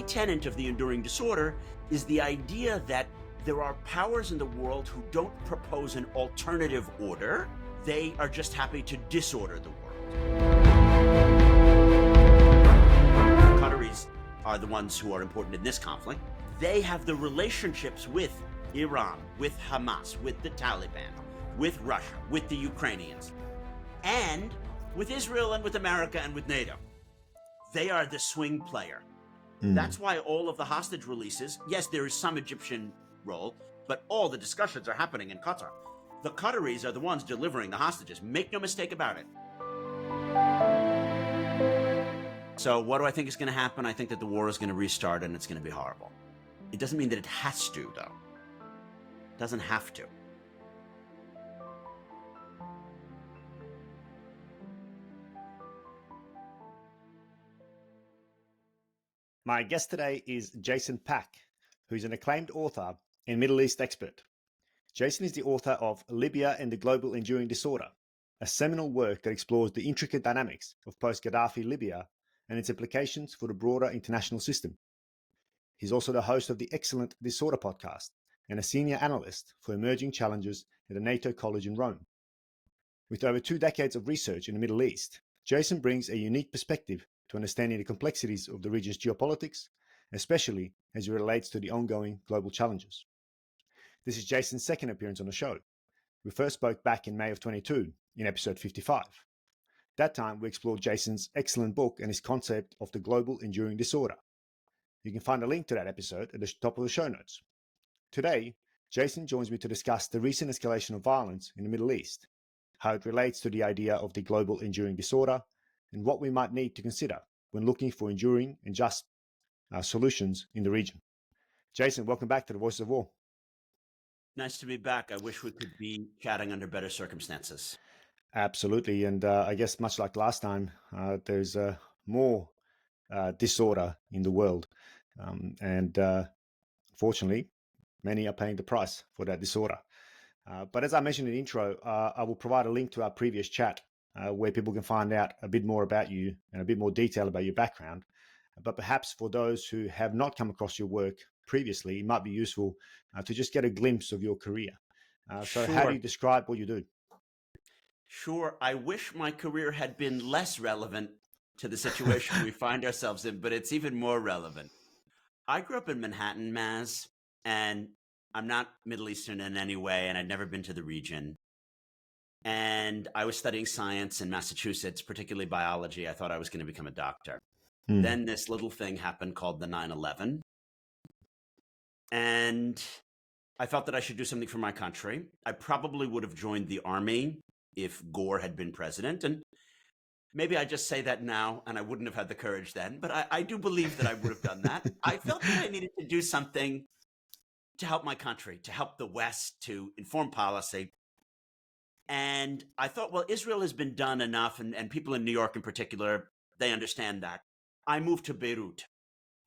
tenet of the enduring disorder is the idea that there are powers in the world who don't propose an alternative order. They are just happy to disorder the world. The Qataris are the ones who are important in this conflict. They have the relationships with Iran, with Hamas, with the Taliban, with Russia, with the Ukrainians, and with Israel and with America and with NATO. They are the swing player. That's why all of the hostage releases, yes, there is some Egyptian role, but all the discussions are happening in Qatar. The Qataris are the ones delivering the hostages. Make no mistake about it. So what do I think is going to happen? I think that the war is going to restart and it's going to be horrible. It doesn't mean that it has to, though. It doesn't have to. My guest today is Jason Pak, who's an acclaimed author and Middle East expert. Jason is the author of Libya and the Global Enduring Disorder, a seminal work that explores the intricate dynamics of post-Gaddafi Libya and its implications for the broader international system. He's also the host of the excellent Disorder podcast and a senior analyst for emerging challenges at the NATO College in Rome. With over 2 decades of research in the Middle East, Jason brings a unique perspective to understanding the complexities of the region's geopolitics, especially as it relates to the ongoing global challenges. This is Jason's second appearance on the show. We first spoke back in May of 22 in episode 55. That time, we explored Jason's excellent book and his concept of the global enduring disorder. You can find a link to that episode at the top of the show notes. Today, Jason joins me to discuss the recent escalation of violence in the Middle East, how it relates to the idea of the global enduring disorder, and what we might need to consider when looking for enduring and just solutions in the region. Jason, welcome back to the Voices of War. Nice to be back. I wish we could be chatting under better circumstances. Absolutely. And I guess much like last time, there's more disorder in the world. Fortunately, many are paying the price for that disorder. But as I mentioned in the intro, I will provide a link to our previous chat where people can find out a bit more about you and a bit more detail about your background. But perhaps for those who have not come across your work previously, it might be useful to just get a glimpse of your career. So Sure. how do you describe what you do? Sure. I wish my career had been less relevant to the situation we find ourselves in, but it's even more relevant. I grew up in Manhattan, Mass, and I'm not Middle Eastern in any way, and I'd never been to the region. And I was studying science in Massachusetts, particularly biology. I thought I was going to become a doctor. Then this little thing happened called the 9/11. And I felt that I should do something for my country. I probably would have joined the army if Gore had been president. And maybe I just say that now, and I wouldn't have had the courage then. But I do believe that I would have done that. I felt that I needed to do something to help my country, to help the West, to inform policy. And I thought, well, Israel has been done enough, and people in New York in particular, they understand that. I moved to Beirut,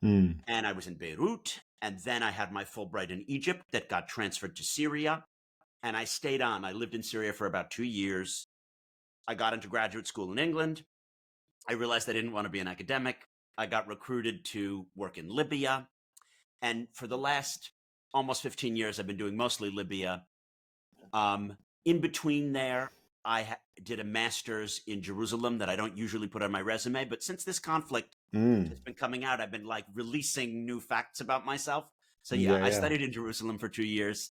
and I was in Beirut, and then I had my Fulbright in Egypt that got transferred to Syria, and I stayed on. I lived in Syria for about 2 years. I got into graduate school in England. I realized I didn't want to be an academic. I got recruited to work in Libya, and for the last almost 15 years, I've been doing mostly Libya. In between there, I did a master's in Jerusalem that I don't usually put on my resume. But since this conflict has been coming out, I've been like releasing new facts about myself. So I studied in Jerusalem for 2 years.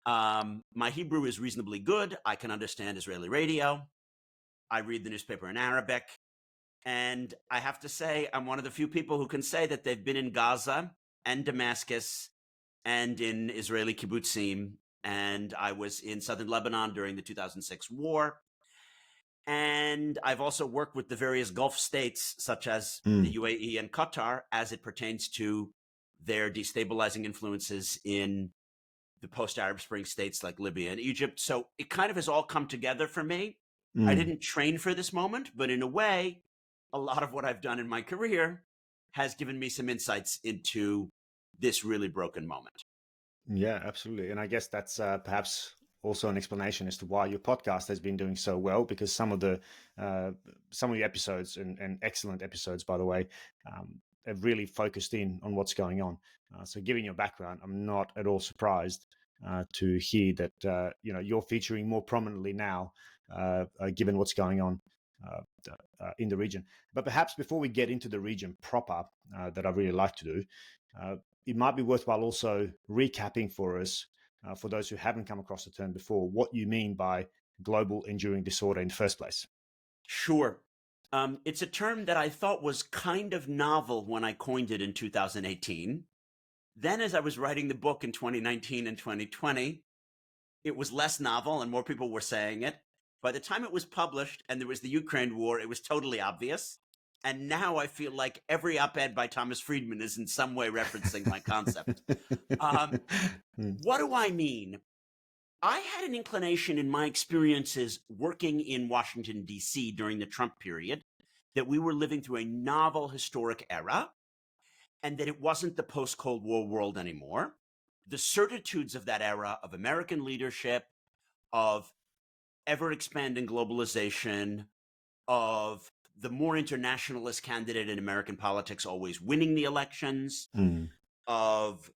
My Hebrew is reasonably good. I can understand Israeli radio. I read the newspaper in Arabic. And I have to say, I'm one of the few people who can say that they've been in Gaza and Damascus and in Israeli kibbutzim. And I was in southern Lebanon during the 2006 war. And I've also worked with the various Gulf states, such as the UAE and Qatar, as it pertains to their destabilizing influences in the post-Arab Spring states like Libya and Egypt. So it kind of has all come together for me. I didn't train for this moment, but in a way, a lot of what I've done in my career has given me some insights into this really broken moment. Yeah, absolutely. And I guess that's perhaps also an explanation as to why your podcast has been doing so well, because some of your episodes and excellent episodes, by the way, have really focused in on what's going on. So given your background, I'm not at all surprised to hear that you're featuring more prominently now, given what's going on in the region. But perhaps before we get into the region proper, that I really like to do, it might be worthwhile also recapping for us, for those who haven't come across the term before, what you mean by global enduring disorder in the first place. Sure. It's a term that I thought was kind of novel when I coined it in 2018. Then, as I was writing the book in 2019 and 2020, it was less novel and more people were saying it. By the time it was published and there was the Ukraine war, it was totally obvious. And now I feel like every op-ed by Thomas Friedman is in some way referencing my concept. What do I mean? I had an inclination in my experiences working in Washington, D.C. during the Trump period that we were living through a novel historic era and that it wasn't the post-Cold War world anymore. The certitudes of that era of American leadership, of ever-expanding globalization, of the more internationalist candidate in American politics always winning the elections, of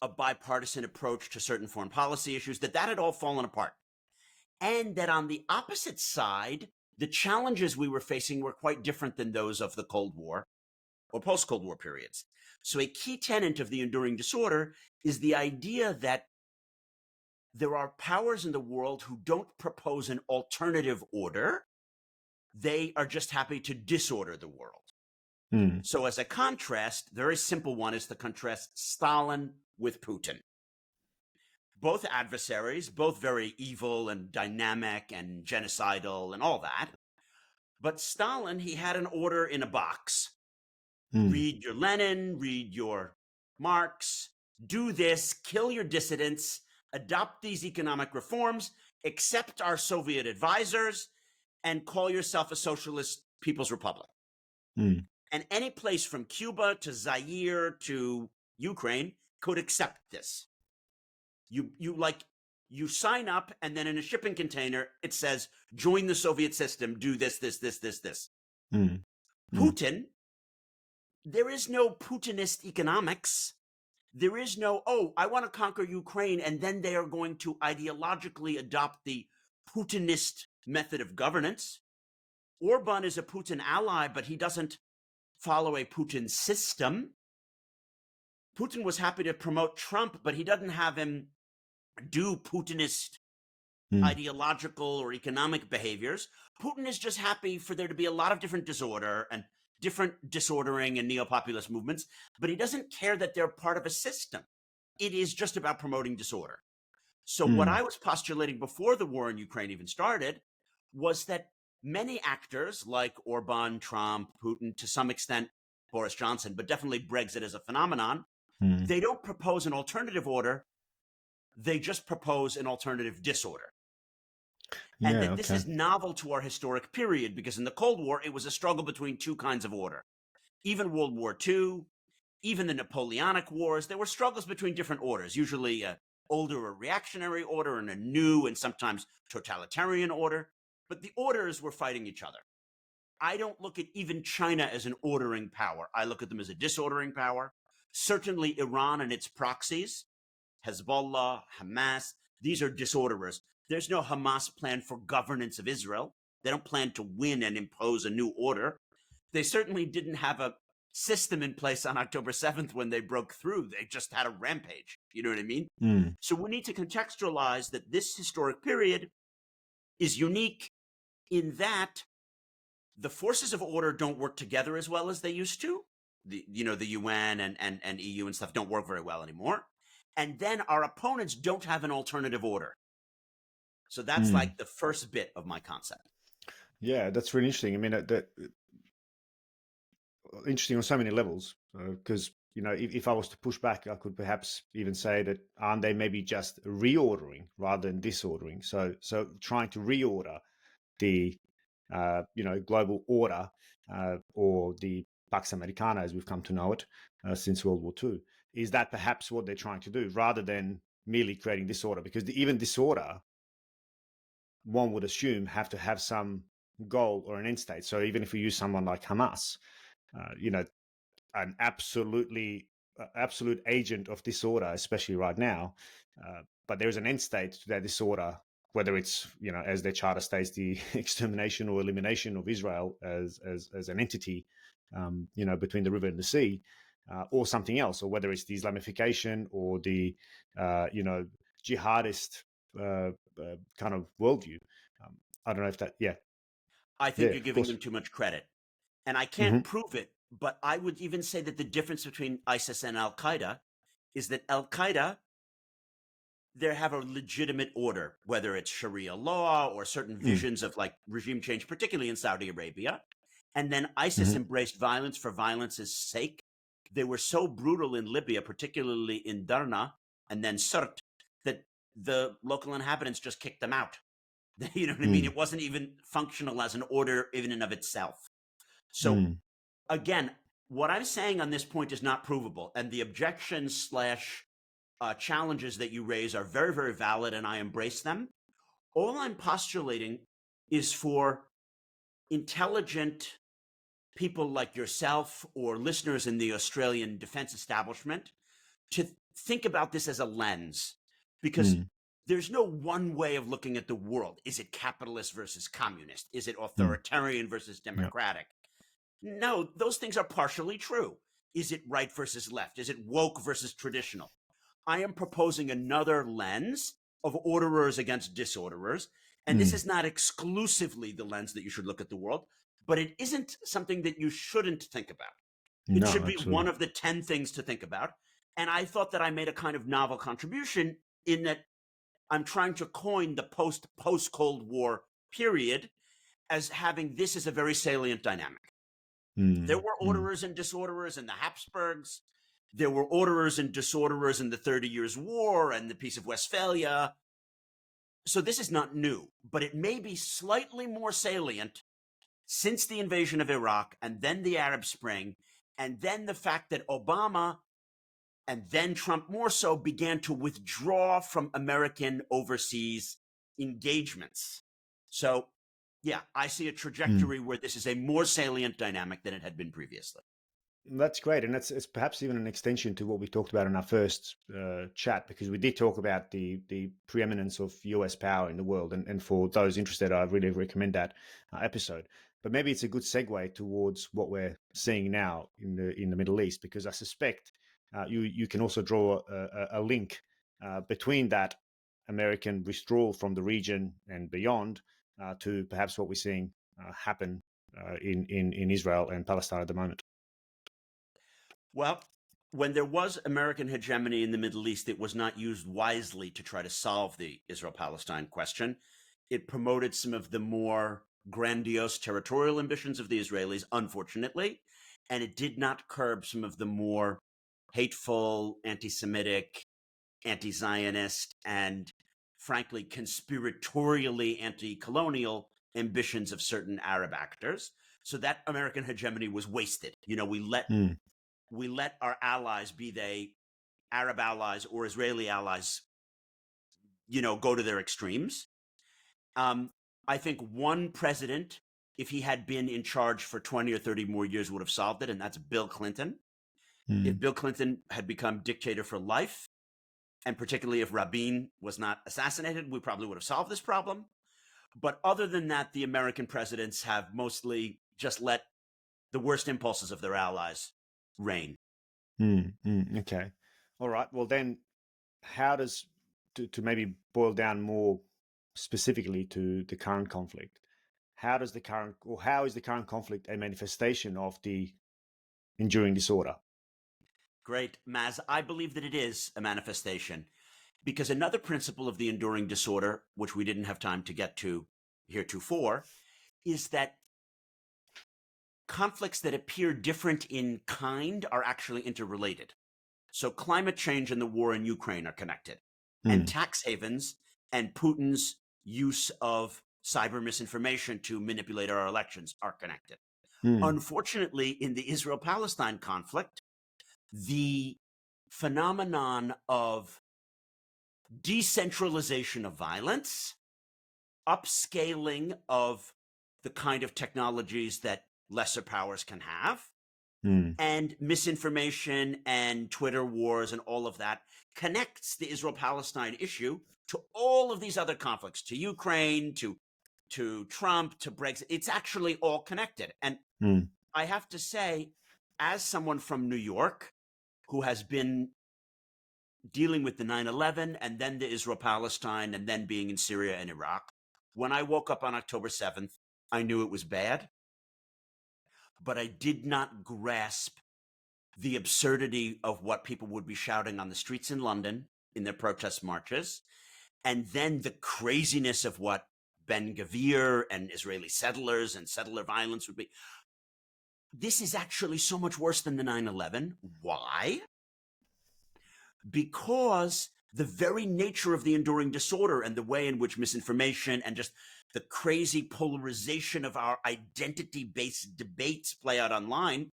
a bipartisan approach to certain foreign policy issues, that had all fallen apart. And that on the opposite side, the challenges we were facing were quite different than those of the Cold War or post-Cold War periods. So a key tenet of the enduring disorder is the idea that there are powers in the world who don't propose an alternative order. They are just happy to disorder the world. So as a contrast, the very simple one is to contrast Stalin with Putin. Both adversaries, both very evil and dynamic and genocidal and all that. But Stalin, he had an order in a box. Read your Lenin, read your Marx, do this, kill your dissidents, adopt these economic reforms, accept our Soviet advisors, and call yourself a socialist People's Republic. And any place from Cuba to Zaire to Ukraine could accept this. You sign up, and then in a shipping container, it says, join the Soviet system, do this. Putin, there is no Putinist economics. There is no, I want to conquer Ukraine, and then they are going to ideologically adopt the Putinist method of governance. Orban is a Putin ally, but he doesn't follow a Putin system. Putin was happy to promote Trump, but he doesn't have him do Putinist ideological or economic behaviors. Putin is just happy for there to be a lot of different disorder and different disordering and neo-populist movements, but he doesn't care that they're part of a system. It is just about promoting disorder. So what I was postulating before the war in Ukraine even started was that many actors like Orban, Trump, Putin, to some extent Boris Johnson, but definitely Brexit as a phenomenon, they don't propose an alternative order. They just propose an alternative disorder. And that this is novel to our historic period, because in the Cold War, it was a struggle between two kinds of order. Even World War II, even the Napoleonic Wars, there were struggles between different orders, usually an older or reactionary order and a new and sometimes totalitarian order. But the orders were fighting each other. I don't look at even China as an ordering power. I look at them as a disordering power. Certainly Iran and its proxies, Hezbollah, Hamas, these are disorderers. There's no Hamas plan for governance of Israel. They don't plan to win and impose a new order. They certainly didn't have a system in place on October 7th when they broke through. They just had a rampage. You know what I mean? So we need to contextualize that this historic period is unique in that the forces of order don't work together as well as they used to. The UN and EU and stuff don't work very well anymore. And then our opponents don't have an alternative order. So that's like the first bit of my concept. Yeah, that's really interesting. I mean, interesting on so many levels, because, if I was to push back, I could perhaps even say that aren't they maybe just reordering rather than disordering? So trying to reorder the, global order, or the Pax Americana, as we've come to know it since World War II. Is that perhaps what they're trying to do, rather than merely creating disorder? Because even disorder, one would assume, have to have some goal or an end state. So even if we use someone like Hamas, an absolute agent of disorder, especially right now. But there is an end state to that disorder, whether it's, as their charter states, the extermination or elimination of Israel as an entity, between the river and the sea, or something else, or whether it's the Islamification or the, jihadist kind of worldview. I don't know if that, I think yeah, you're of giving course. them too much credit. And I Hmm. can't prove it, but I would even say that the difference between ISIS and Al Qaeda is that Al Qaeda, they have a legitimate order, whether it's Sharia law or certain visions of like regime change, particularly in Saudi Arabia. And then ISIS Hmm. embraced violence for violence's sake. They were so brutal in Libya, particularly in Darna and then Sirte, that the local inhabitants just kicked them out. You know what I mean? Mm, It wasn't even functional as an order in and of itself. So mm, again, what I'm saying on this point is not provable, and the objections slash challenges that you raise are very, very valid, and I embrace them. All I'm postulating is for intelligent people like yourself or listeners in the Australian defense establishment to think about this as a lens, because mm, there's no one way of looking at the world. Is it capitalist versus communist? Is it mm, authoritarian versus yeah, democratic? No, those things are partially true. Is it right versus left? Is it woke versus traditional? I am proposing another lens of orderers against disorderers. And this mm, is not exclusively the lens that you should look at the world, but it isn't something that you shouldn't think about. It no, should be one absolutely. of the 10 things to think about. And I thought that I made a kind of novel contribution in that I'm trying to coin the post Cold War period as having this as a very salient dynamic. There Mm, were mm, orderers and disorderers in the Habsburgs. There were orderers and disorderers in the 30 Years' War and the Peace of Westphalia. So this is not new, but it may be slightly more salient since the invasion of Iraq and then the Arab Spring, and then the fact that Obama and then Trump more so began to withdraw from American overseas engagements. So, yeah, I see a mm. trajectory where this is a more salient dynamic than it had been previously. That's great, and it's perhaps even an extension to what we talked about in our first chat, because we did talk about the preeminence of US power in the world, and for those interested, I really recommend that episode. But maybe it's a good segue towards what we're seeing now in the Middle East, because I suspect you can also draw a link between that American withdrawal from the region and beyond to perhaps what we're seeing happen in Israel and Palestine at the moment. Well, when there was American hegemony in the Middle East, it was not used wisely to try to solve the Israel Palestine question. It promoted some of the more grandiose territorial ambitions of the Israelis, unfortunately, and it did not curb some of the more hateful, anti Semitic, anti Zionist, and frankly, conspiratorially anti colonial ambitions of certain Arab actors. So that American hegemony was wasted. Mm, We let our allies, be they Arab allies or Israeli allies, go to their extremes. Um, I think one president, if he had been in charge for 20 or 30 more years, would have solved it, and that's Bill Clinton. If mm. Bill Clinton had become dictator for life, and particularly if Rabin was not assassinated, we probably would have solved this problem. But other than that, the American presidents have mostly just let the worst impulses of their allies reign. Okay. All right. Well, then, how does to maybe boil down more specifically to the current conflict? How does the current, or how is the current conflict a manifestation of the enduring disorder? Great, Maz. I believe that it is a manifestation because another principle of the enduring disorder, which we didn't have time to get to heretofore, is that conflicts that appear different in kind are actually interrelated. So climate change and the war in Ukraine are connected, and Mm, tax havens and Putin's use of cyber misinformation to manipulate our elections are connected. mm, Unfortunately, in the Israel-Palestine conflict, the phenomenon of decentralization of violence, upscaling of the kind of technologies that lesser powers can have, And misinformation and Twitter wars and all of that connects the Israel-Palestine issue to all of these other conflicts, to Ukraine, to Trump, to Brexit. It's actually all connected. And I have to say, as someone from New York who has been dealing with the 9/11 and then the Israel-Palestine and then being in Syria and Iraq, when I woke up on October 7th, I knew it was bad, but I did not grasp the absurdity of what people would be shouting on the streets in London in their protest marches, and then the craziness of what Ben Gvir and Israeli settlers and settler violence would be. This is actually so much worse than the 9/11. Why? Because the very nature of the enduring disorder and the way in which misinformation and just the crazy polarization of our identity-based debates play out online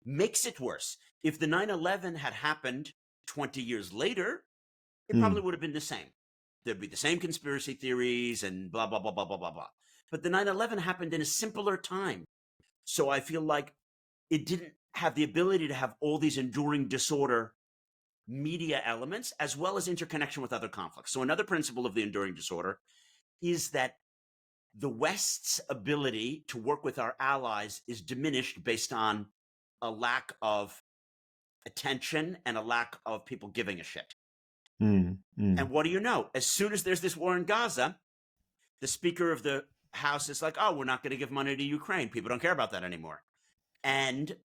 makes it worse. If the 9/11 had happened 20 years later, it probably would have been the same. There'd be the same conspiracy theories and blah, blah, blah, blah, blah, blah, blah. But the 9/11 happened in a simpler time. So I feel like it didn't have the ability to have all these enduring disorder media elements as well as interconnection with other conflicts. So another principle of the enduring disorder is that the West's ability to work with our allies is diminished based on a lack of attention and a lack of people giving a shit. And what do you know? As soon as there's this war in Gaza, the Speaker of the House is like, oh, we're not going to give money to Ukraine. People don't care about that anymore. And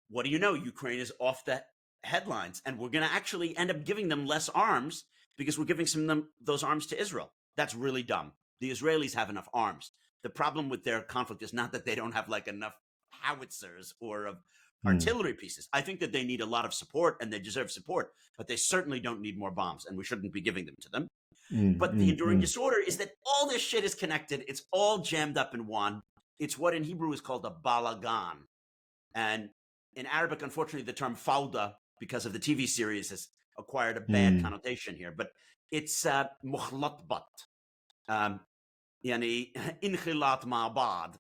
what do you know? Ukraine is off the headlines, and we're going to actually end up giving them less arms because we're giving some of them those arms to Israel. That's really dumb. The Israelis have enough arms. The problem with their conflict is not that they don't have like enough howitzers or of artillery pieces. I think that they need a lot of support and they deserve support, but they certainly don't need more bombs, and we shouldn't be giving them to them. But the enduring disorder is that all this shit is connected. It's all jammed up in one. It's what in Hebrew is called a balagan. And in Arabic, unfortunately, the term fawda, because of the TV series, has acquired a bad connotation here. But it's mukhlatbat, yani inkhilat ma'bad,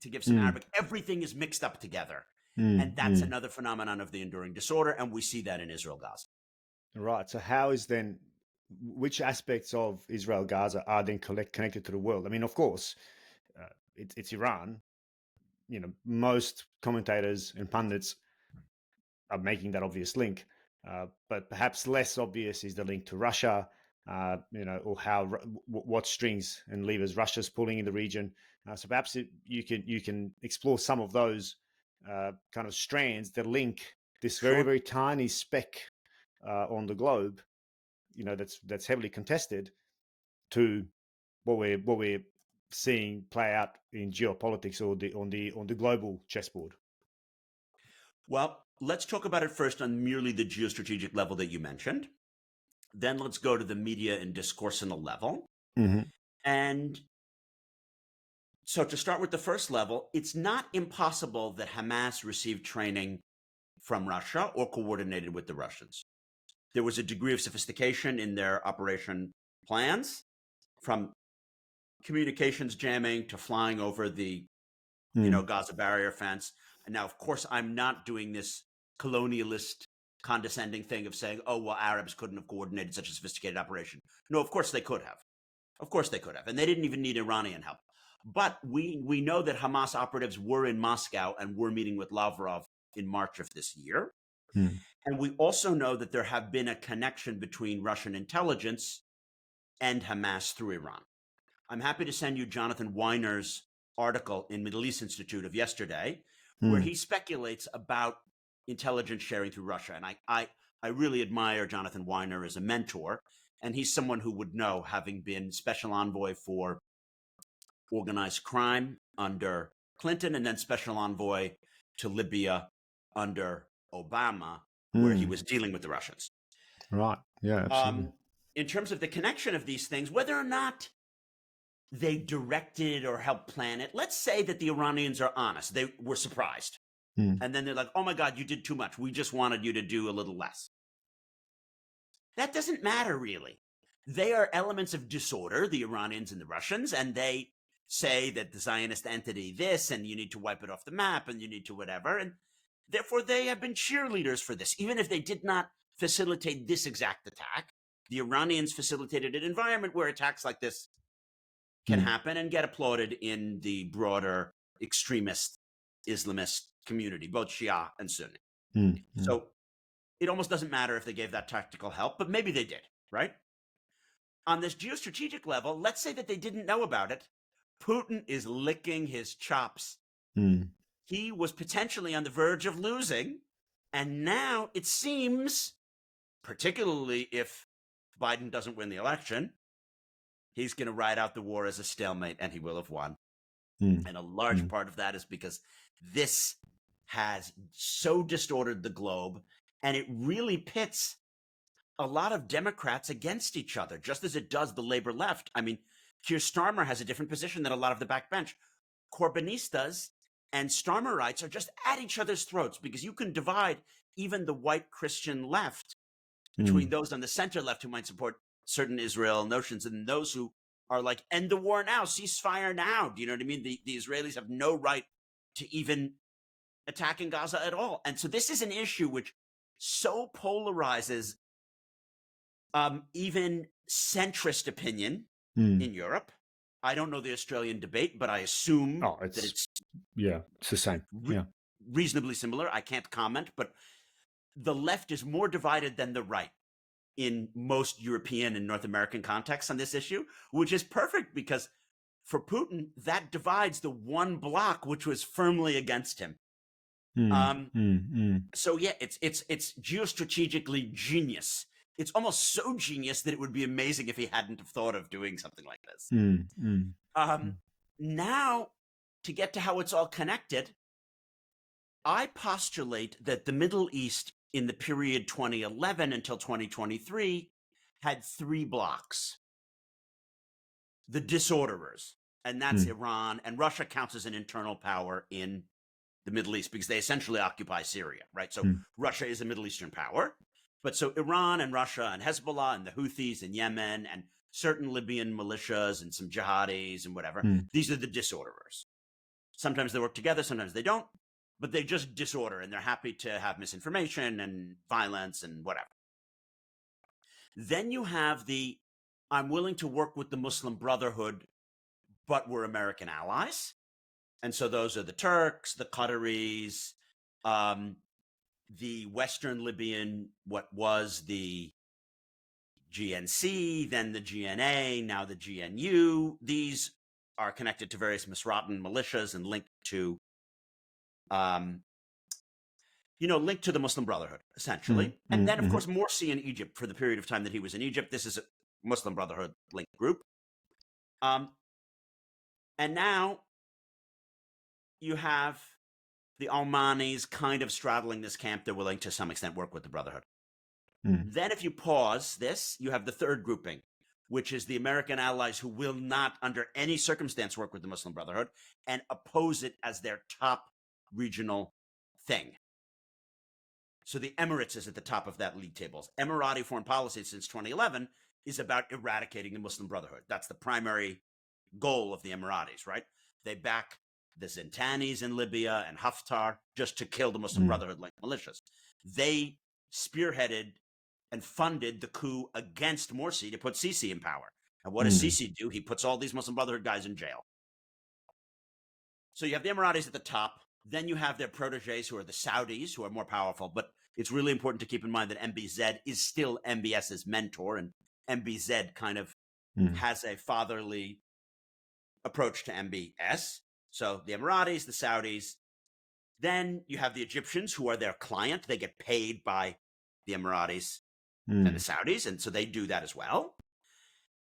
to give some Arabic. Everything is mixed up together. And that's another phenomenon of the enduring disorder. And we see that in Israel-Gaza. Right. So how is then, which aspects of Israel-Gaza are then connected to the world? I mean, of course, it's Iran. You know, most commentators and pundits are making that obvious link, but perhaps less obvious is the link to Russia, you know, or how what strings and levers Russia's pulling in the region. So perhaps you can explore some of those kind of strands that link this very tiny speck on the globe, you know, that's heavily contested, to what we're seeing play out in geopolitics or on the global chessboard. Well, let's talk about it first on merely the geostrategic level that you mentioned. Then let's go to the media and discursional level. And so to start with the first level, it's not impossible that Hamas received training from Russia or coordinated with the Russians. There was a degree of sophistication in their operation plans, from communications jamming to flying over the Gaza barrier fence. And now, of course, I'm not doing this colonialist condescending thing of saying, oh, well, Arabs couldn't have coordinated such a sophisticated operation. No, of course they could have. Of course they could have. And they didn't even need Iranian help. But we know that Hamas operatives were in Moscow and were meeting with Lavrov in March of this year. And we also know that there have been a connection between Russian intelligence and Hamas through Iran. I'm happy to send you Jonathan Weiner's article in Middle East Institute of yesterday, where he speculates about intelligence sharing through Russia. And I really admire Jonathan Weiner as a mentor. And he's someone who would know, having been special envoy for organized crime under Clinton and then special envoy to Libya under Obama, where he was dealing with the Russians. Right. Yeah, absolutely. In terms of the connection of these things, whether or not they directed or helped plan it, let's say that the Iranians are honest. They were surprised. And then they're like, oh my God, you did too much. We just wanted you to do a little less. That doesn't matter, really. They are elements of disorder, the Iranians and the Russians, and they say that the Zionist entity this, and you need to wipe it off the map, and you need to whatever. And Therefore, they have been cheerleaders for this. Even if they did not facilitate this exact attack, the Iranians facilitated an environment where attacks like this can happen and get applauded in the broader extremist Islamist community, both Shia and Sunni. So it almost doesn't matter if they gave that tactical help, but maybe they did, right? On this geostrategic level, let's say that they didn't know about it. Putin is licking his chops. He was potentially on the verge of losing, and now it seems, particularly if Biden doesn't win the election, he's going to ride out the war as a stalemate, and he will have won. And a large part of that is because this has so distorted the globe, and it really pits a lot of Democrats against each other, just as it does the labor left. I mean, Keir Starmer has a different position than a lot of the backbench. Corbynistas and Starmerites are just at each other's throats because you can divide even the white Christian left between those on the center left who might support certain Israel notions and those who are like, end the war now, ceasefire now. Do you know what I mean? The Israelis have no right to even attack in Gaza at all. And so this is an issue which so polarizes even centrist opinion in Europe. I don't know the Australian debate, but I assume that it's the same. Reasonably similar. I can't comment, but the left is more divided than the right in most European and North American contexts on this issue, which is perfect because for Putin, that divides the one bloc which was firmly against him. So yeah, it's geostrategically genius. It's almost so genius that it would be amazing if he hadn't have thought of doing something like this. Now, to get to how it's all connected, I postulate that the Middle East in the period 2011 until 2023 had three blocks. The disorderers, and that's Iran, and Russia counts as an internal power in the Middle East because they essentially occupy Syria, right? So Russia is a Middle Eastern power. But so Iran and Russia and Hezbollah and the Houthis in Yemen and certain Libyan militias and some jihadis and whatever, these are the disorderers. Sometimes they work together, sometimes they don't, but they just disorder and they're happy to have misinformation and violence and whatever. Then you have the, I'm willing to work with the Muslim Brotherhood, but we're American allies. And so those are the Turks, the Qataris, the Western Libyan, what was the GNC, then the GNA, now the GNU. These are connected to various Misratan militias and linked to, linked to the Muslim Brotherhood, essentially. And then, of course, Morsi in Egypt for the period of time that he was in Egypt. This is a Muslim Brotherhood linked group. And now you have the Omanis kind of straddling this camp. They're willing to some extent work with the Brotherhood. Then if you pause this, you have the third grouping, which is the American allies who will not under any circumstance work with the Muslim Brotherhood and oppose it as their top regional thing. So the Emirates is at the top of that league tables. Emirati foreign policy since 2011 is about eradicating the Muslim Brotherhood. That's the primary goal of the Emiratis, right? They back the Zintanis in Libya and Haftar just to kill the Muslim Brotherhood-linked militias. They spearheaded and funded the coup against Morsi to put Sisi in power. And what does Sisi do? He puts all these Muslim Brotherhood guys in jail. So you have the Emiratis at the top. Then you have their proteges who are the Saudis, who are more powerful. But it's really important to keep in mind that MBZ is still MBS's mentor. And MBZ kind of has a fatherly approach to MBS. So the Emiratis, the Saudis. Then you have the Egyptians who are their client. They get paid by the Emiratis and the Saudis. And so they do that as well.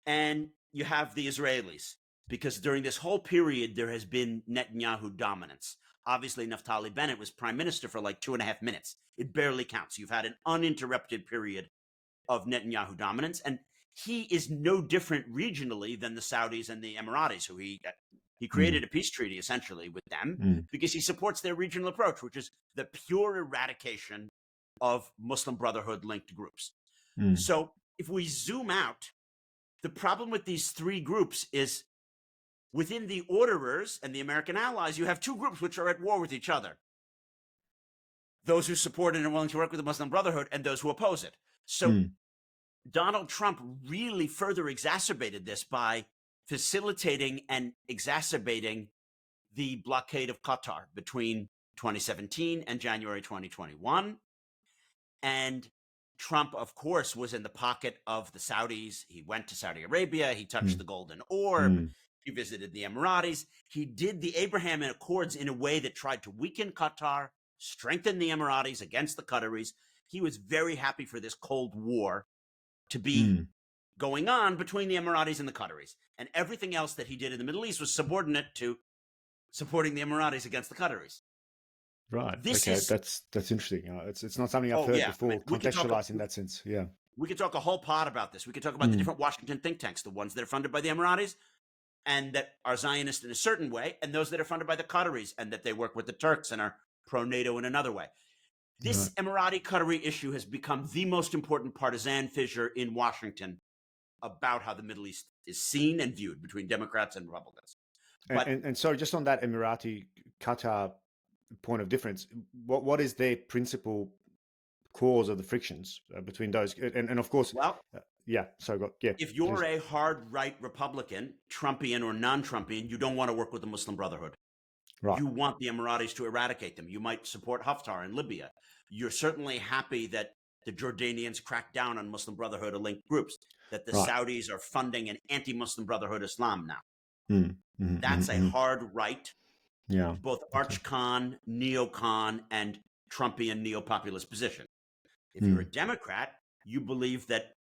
And you have the Israelis, because during this whole period, there has been Netanyahu dominance. Obviously, Naftali Bennett was prime minister for like 2.5 minutes. It barely counts. You've had an uninterrupted period of Netanyahu dominance. And he is no different regionally than the Saudis and the Emiratis, who he created a peace treaty essentially with them because he supports their regional approach, which is the pure eradication of Muslim Brotherhood linked groups. So if we zoom out, the problem with these three groups is within the orderers and the American allies, you have two groups which are at war with each other. those who support it and are willing to work with the Muslim Brotherhood, and those who oppose it. So Donald Trump really further exacerbated this by facilitating and exacerbating the blockade of Qatar between 2017 and January 2021. And Trump, of course, was in the pocket of the Saudis. He went to Saudi Arabia. He touched the Golden Orb. He visited the Emiratis. He did the Abraham Accords in a way that tried to weaken Qatar, strengthen the Emiratis against the Qataris. He was very happy for this Cold War to be going on between the Emiratis and the Qataris. And everything else that he did in the Middle East was subordinate to supporting the Emiratis against the Qataris. Right. That's interesting. It's not something I've heard before, contextualized in that sense. Yeah. We could talk a whole pod about this. We could talk about the different Washington think tanks, the ones that are funded by the Emiratis and that are Zionist in a certain way, and those that are funded by the Qataris and that they work with the Turks and are pro-NATO in another way. This Emirati-Qatari issue has become the most important partisan fissure in Washington about how the Middle East is seen and viewed between Democrats and Republicans. But, and so just on that Emirati-Qatar point of difference, what is their principal cause of the frictions between those? And of course, if you're a hard right Republican, Trumpian or non-Trumpian, you don't want to work with the Muslim Brotherhood. Right. You want the Emiratis to eradicate them. You might support Haftar in Libya. You're certainly happy that the Jordanians crack down on Muslim Brotherhood-linked groups, that the Saudis are funding an anti-Muslim Brotherhood Islam now. That's a hard right, both arch-con, neo-con, and Trumpian neo-populist position. If you're a Democrat, you believe that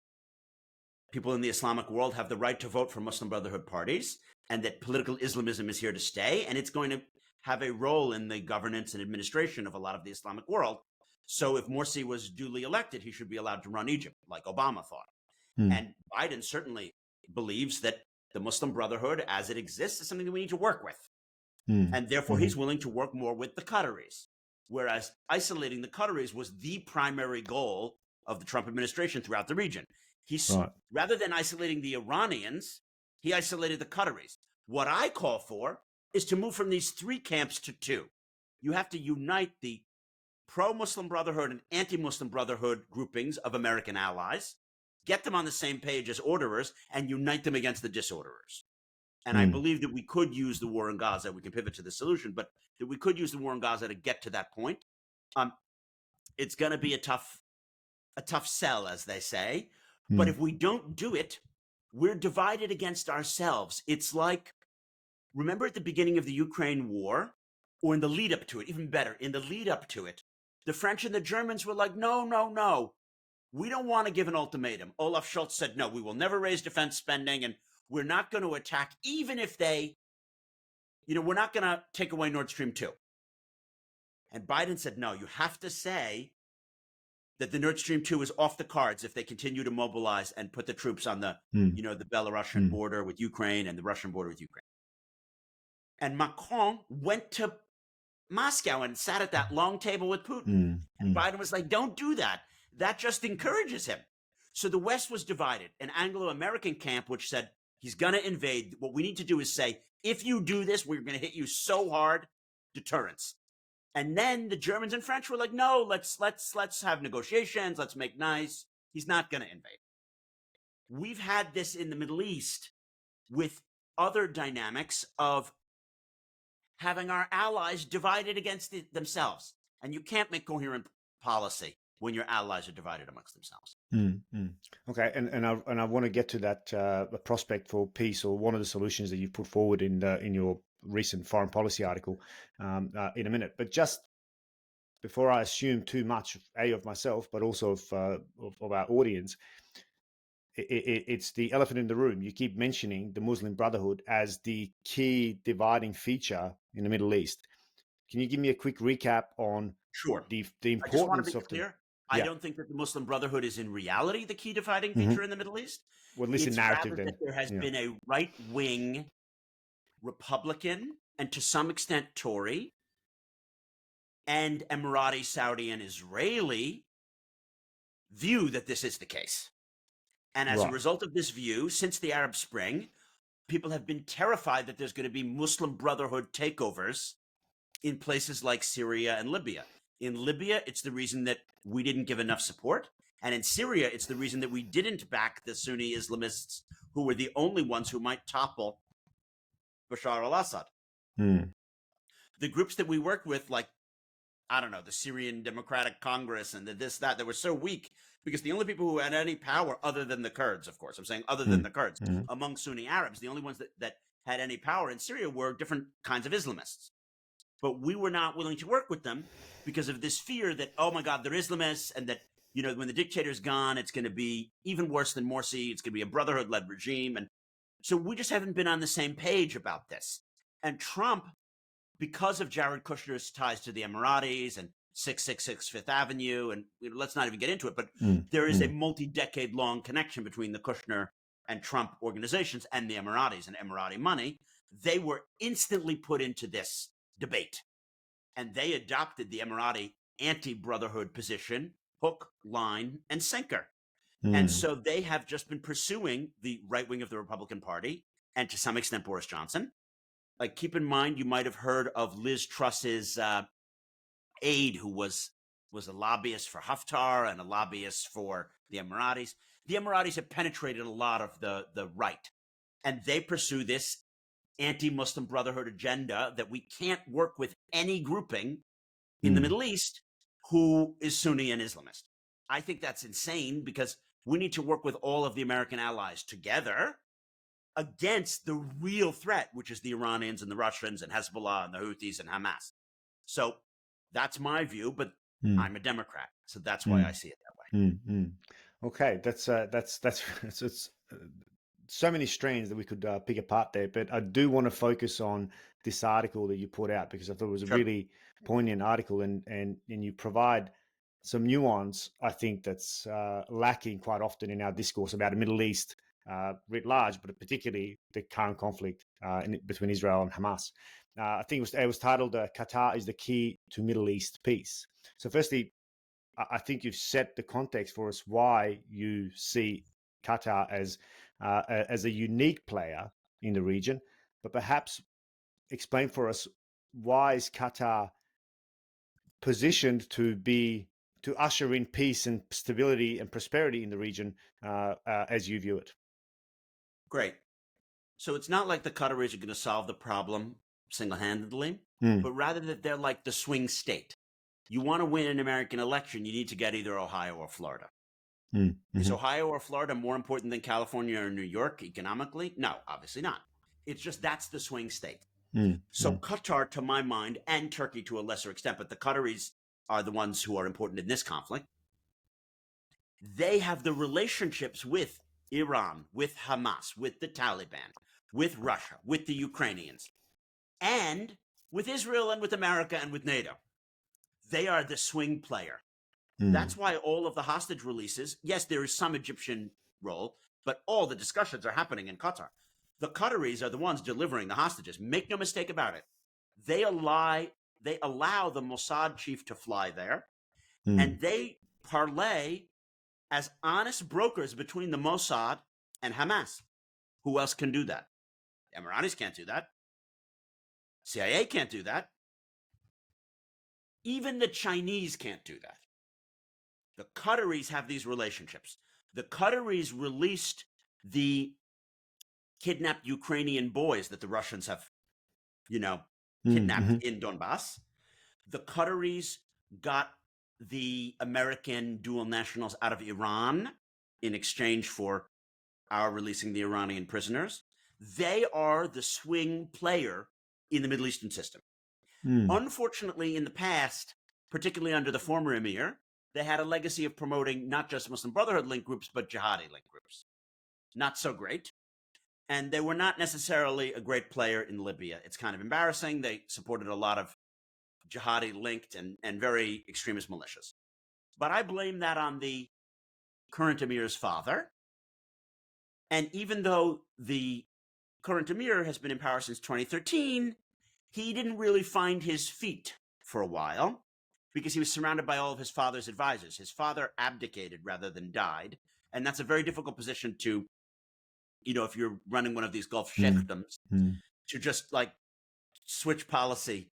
people in the Islamic world have the right to vote for Muslim Brotherhood parties and that political Islamism is here to stay, and it's going to have a role in the governance and administration of a lot of the Islamic world. So if Morsi was duly elected, he should be allowed to run Egypt, like Obama thought. And Biden certainly believes that the Muslim Brotherhood, as it exists, is something that we need to work with. And therefore, he's willing to work more with the Qataris. Whereas isolating the Qataris was the primary goal of the Trump administration throughout the region. Rather than isolating the Iranians, he isolated the Qataris. What I call for is to move from these three camps to two. You have to unite the pro-Muslim Brotherhood and anti-Muslim Brotherhood groupings of American allies, get them on the same page as orderers, and unite them against the disorderers. And I believe that we could use the war in Gaza. We can pivot to the solution, but that we could use the war in Gaza to get to that point. It's going to be a tough sell, as they say. But if we don't do it, we're divided against ourselves. It's like, remember at the beginning of the Ukraine war, or in the lead up to it, even better, in the lead up to it, the French and the Germans were like, no, we don't want to give an ultimatum. Olaf Scholz said, no, we will never raise defense spending, and we're not going to attack, even if they, we're not going to take away Nord Stream 2. And Biden said, no, you have to say that the Nord Stream 2 is off the cards if they continue to mobilize and put the troops on the, the Belarusian border with Ukraine and the Russian border with Ukraine. And Macron went to Moscow and sat at that long table with Putin. And Biden was like, don't do that. That just encourages him. So the West was divided. An Anglo-American camp which said, he's going to invade. What we need to do is say, if you do this, we're going to hit you so hard, deterrence. And then the Germans and French were like, no, let's have negotiations. Let's make nice. He's not going to invade. We've had this in the Middle East with other dynamics of having our allies divided against themselves. And you can't make coherent policy when your allies are divided amongst themselves. Okay, and I want to get to that prospect for peace, or one of the solutions that you put forward in your recent foreign policy article in a minute. But just before I assume too much, of myself, but also of our audience, it's the elephant in the room. You keep mentioning the Muslim Brotherhood as the key dividing feature in the Middle East. Can you give me a quick recap on the importance I just want to be of clear. I don't think that the Muslim Brotherhood is in reality the key dividing feature in the Middle East. Well, at least in narrative, then. That there has been a right-wing Republican and to some extent Tory and Emirati, Saudi, and Israeli view that this is the case. And as a result of this view, since the Arab Spring, people have been terrified that there's going to be Muslim Brotherhood takeovers in places like Syria and Libya. In Libya, it's the reason that we didn't give enough support. And in Syria, it's the reason that we didn't back the Sunni Islamists who were the only ones who might topple Bashar al-Assad. The groups that we worked with, like, I don't know, the Syrian Democratic Congress and that were so weak because the only people who had any power other than the Kurds, of course, I'm saying other than the Kurds, among Sunni Arabs, the only ones that had any power in Syria were different kinds of Islamists. But we were not willing to work with them because of this fear that, oh my God, they're Islamists, and that, when the dictator's gone, it's going to be even worse than Morsi. It's going to be a brotherhood-led regime. And so we just haven't been on the same page about this. And Trump, because of Jared Kushner's ties to the Emiratis and 666 Fifth Avenue, and let's not even get into it, but there is a multi-decade long connection between the Kushner and Trump organizations and the Emiratis and Emirati money. They were instantly put into this debate, and they adopted the Emirati anti-brotherhood position, hook, line, and sinker. And so they have just been pursuing the right wing of the Republican Party, and to some extent Boris Johnson. Like, keep in mind, you might have heard of Liz Truss's aide, who was a lobbyist for Haftar and a lobbyist for the Emiratis. The Emiratis have penetrated a lot of the right, and they pursue this anti-Muslim Brotherhood agenda that we can't work with any grouping in the Middle East who is Sunni and Islamist. I think that's insane because we need to work with all of the American allies together against the real threat, which is the Iranians and the Russians and Hezbollah and the Houthis and Hamas. So that's my view, but I'm a Democrat, so that's why I see it that way. Okay, that's so many strands that we could pick apart there, but I do want to focus on this article that you put out because I thought it was a really poignant article, and you provide some nuance, I think, that's lacking quite often in our discourse about the Middle East writ large, but particularly the current conflict between Israel and Hamas. I think it was titled "Qatar is the key to Middle East peace." So, firstly, I think you've set the context for us why you see Qatar as a unique player in the region, but perhaps explain for us why is Qatar positioned to usher in peace and stability and prosperity in the region as you view it. Great. So it's not like the Qataris are going to solve the problem single-handedly, but rather that they're like the swing state. You want to win an American election, you need to get either Ohio or Florida. Is Ohio or Florida more important than California or New York economically? No, obviously not. It's just that's the swing state. So Qatar, to my mind, and Turkey to a lesser extent, but the Qataris are the ones who are important in this conflict. They have the relationships with Iran, with Hamas, with the Taliban, with Russia, with the Ukrainians, and with Israel and with America and with NATO. They are the swing player. That's why all of the hostage releases, yes, there is some Egyptian role, but all the discussions are happening in Qatar. The Qataris are the ones delivering the hostages. Make no mistake about it. They allow the Mossad chief to fly there, and they parlay as honest brokers between the Mossad and Hamas. Who else can do that? The Emiratis can't do that. CIA can't do that. Even the Chinese can't do that. The Qataris have these relationships. The Qataris released the kidnapped Ukrainian boys that the Russians have, kidnapped in Donbass. The Qataris got the American dual nationals out of Iran in exchange for our releasing the Iranian prisoners. They are the swing player in the Middle Eastern system. Unfortunately, in the past, particularly under the former emir, they had a legacy of promoting not just Muslim Brotherhood linked groups, but jihadi linked groups. Not so great. And they were not necessarily a great player in Libya. It's kind of embarrassing. They supported a lot of jihadi linked and very extremist militias. But I blame that on the current emir's father. And even though the current emir has been in power since 2013, he didn't really find his feet for a while because he was surrounded by all of his father's advisors. His father abdicated rather than died. And that's a very difficult position to, if you're running one of these Gulf sheikhdoms, to just like switch policy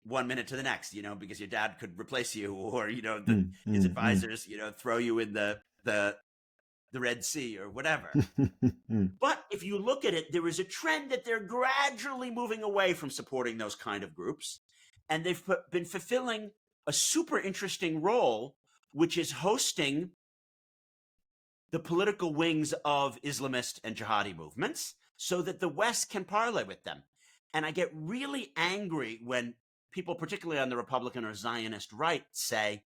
1 minute to the next, because your dad could replace you, or Mm, his mm, advisors, throw you in the Red Sea or whatever. mm. But if you look at it, there is a trend that they're gradually moving away from supporting those kind of groups, and they've been fulfilling a super interesting role, which is hosting the political wings of Islamist and jihadi movements so that the West can parlay with them. And I get really angry when people, particularly on the Republican or Zionist right, say,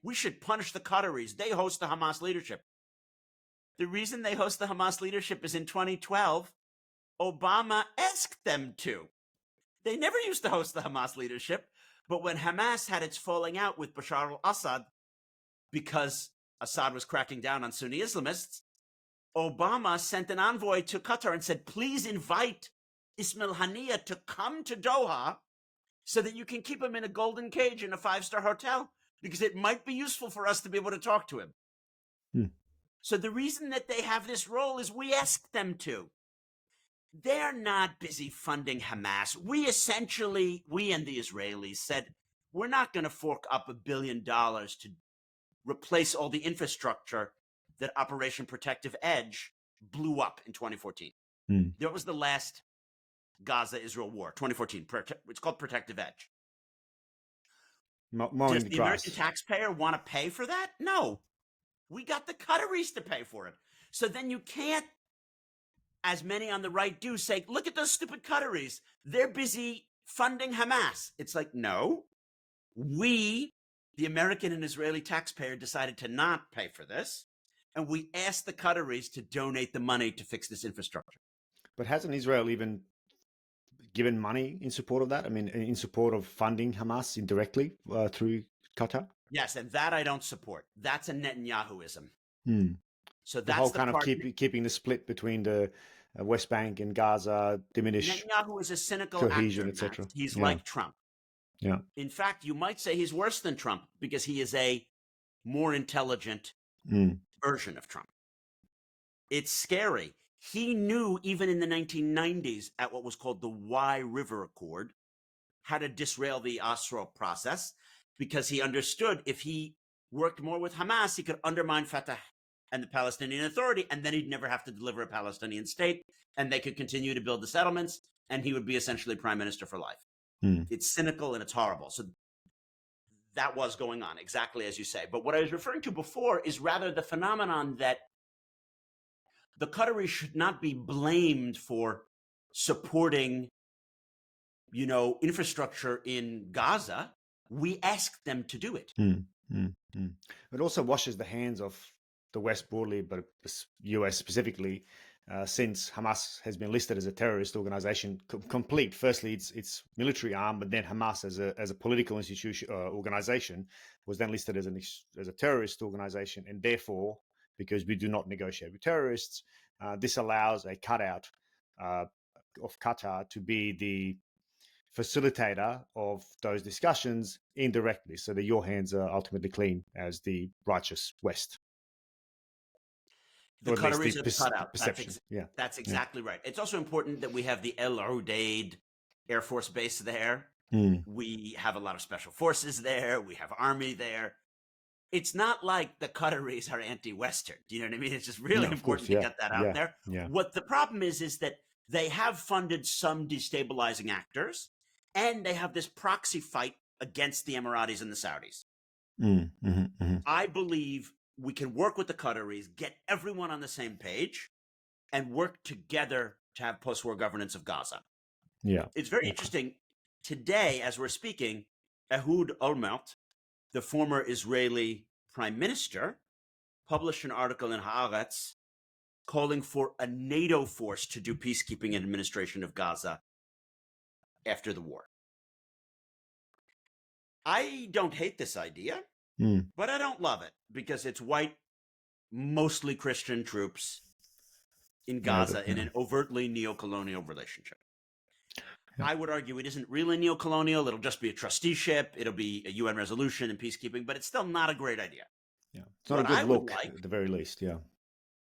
we should punish the Qataris. They host the Hamas leadership. The reason they host the Hamas leadership is in 2012, Obama asked them to. They never used to host the Hamas leadership, but when Hamas had its falling out with Bashar al-Assad because Assad was cracking down on Sunni Islamists, Obama sent an envoy to Qatar and said, please invite Ismail Haniyeh to come to Doha so that you can keep him in a golden cage in a 5-star hotel, because it might be useful for us to be able to talk to him. Hmm. So the reason that they have this role is we asked them to. They're not busy funding Hamas. We and the Israelis said, we're not going to fork up $1 billion to replace all the infrastructure that Operation Protective Edge blew up in 2014. Mm. That was the last Gaza-Israel war, 2014. It's called Protective Edge. Does the American taxpayer want to pay for that? No. We got the Qataris to pay for it. So then you can't, as many on the right do, say, look at those stupid Qataris. They're busy funding Hamas. It's like, no. We, the American and Israeli taxpayer, decided to not pay for this. And we asked the Qataris to donate the money to fix this infrastructure. But hasn't Israel even given money in support of that? I mean, in support of funding Hamas indirectly through Qatar? Yes, and that I don't support. That's a Netanyahuism. Hmm. So The that's whole the kind of part. keeping the split between the West Bank and Gaza, diminish Netanyahu is a cynical cohesion, actor, etc. Matt. He's Yeah. like Trump. Yeah. In fact, you might say he's worse than Trump because he is a more intelligent version of Trump. It's scary. He knew even in the 1990s at what was called the Wye River Accord how to disrail the Oslo process, because he understood if he worked more with Hamas, he could undermine Fatah and the Palestinian Authority, and then he'd never have to deliver a Palestinian state, and they could continue to build the settlements, and he would be essentially prime minister for life. It's cynical and it's horrible. So that was going on, exactly as you say. But what I was referring to before is rather the phenomenon that the Qataris should not be blamed for supporting, infrastructure in Gaza. We asked them to do it. It also washes the hands of the West broadly, but the US specifically, since Hamas has been listed as a terrorist organization, complete. Firstly, its military arm, but then Hamas as a political institution organization was then listed as a terrorist organization, and therefore, because we do not negotiate with terrorists, this allows a cutout of Qatar to be the facilitator of those discussions indirectly, so that your hands are ultimately clean as the righteous West. The Qataris are the cutout. Perception. That's exactly right. It's also important that we have the El Udeid Air Force Base there. We have a lot of special forces there. We have army there. It's not like the Qataris are anti-Western. Do you know what I mean? It's just really important to get that out there. What the problem is that they have funded some destabilizing actors, and they have this proxy fight against the Emiratis and the Saudis. I believe we can work with the Qataris, get everyone on the same page, and work together to have post-war governance of Gaza. It's very interesting. Today, as we're speaking, Ehud Olmert, the former Israeli prime minister, published an article in Haaretz calling for a NATO force to do peacekeeping and administration of Gaza after the war. I don't hate this idea, but I don't love it, because it's white, mostly Christian troops in Gaza in an overtly neo-colonial relationship. I would argue it isn't really neo-colonial. It'll just be a trusteeship. It'll be a UN resolution and peacekeeping, but it's still not a great idea. It's not a good look, at the very least.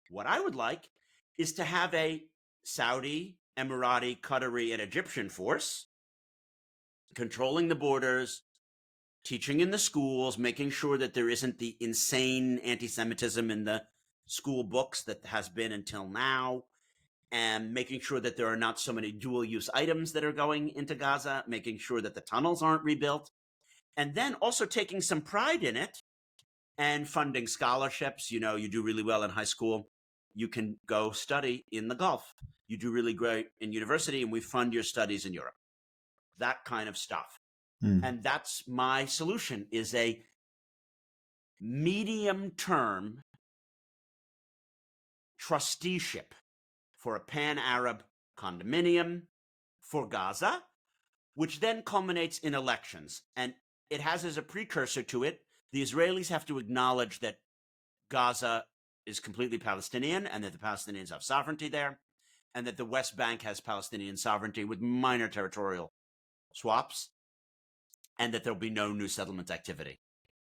What I would like is to have a Saudi, Emirati, Qatari, and Egyptian force controlling the borders, teaching in the schools, making sure that there isn't the insane anti-Semitism in the school books that has been until now, and making sure that there are not so many dual-use items that are going into Gaza, making sure that the tunnels aren't rebuilt, and then also taking some pride in it and funding scholarships. You know, you do really well in high school, you can go study in the Gulf. You do really great in university, and we fund your studies in Europe. That kind of stuff. And that's my solution, is a medium-term trusteeship for a pan-Arab condominium for Gaza, which then culminates in elections. And it has as a precursor to it, the Israelis have to acknowledge that Gaza is completely Palestinian and that the Palestinians have sovereignty there, and that the West Bank has Palestinian sovereignty with minor territorial swaps, and that there'll be no new settlement activity.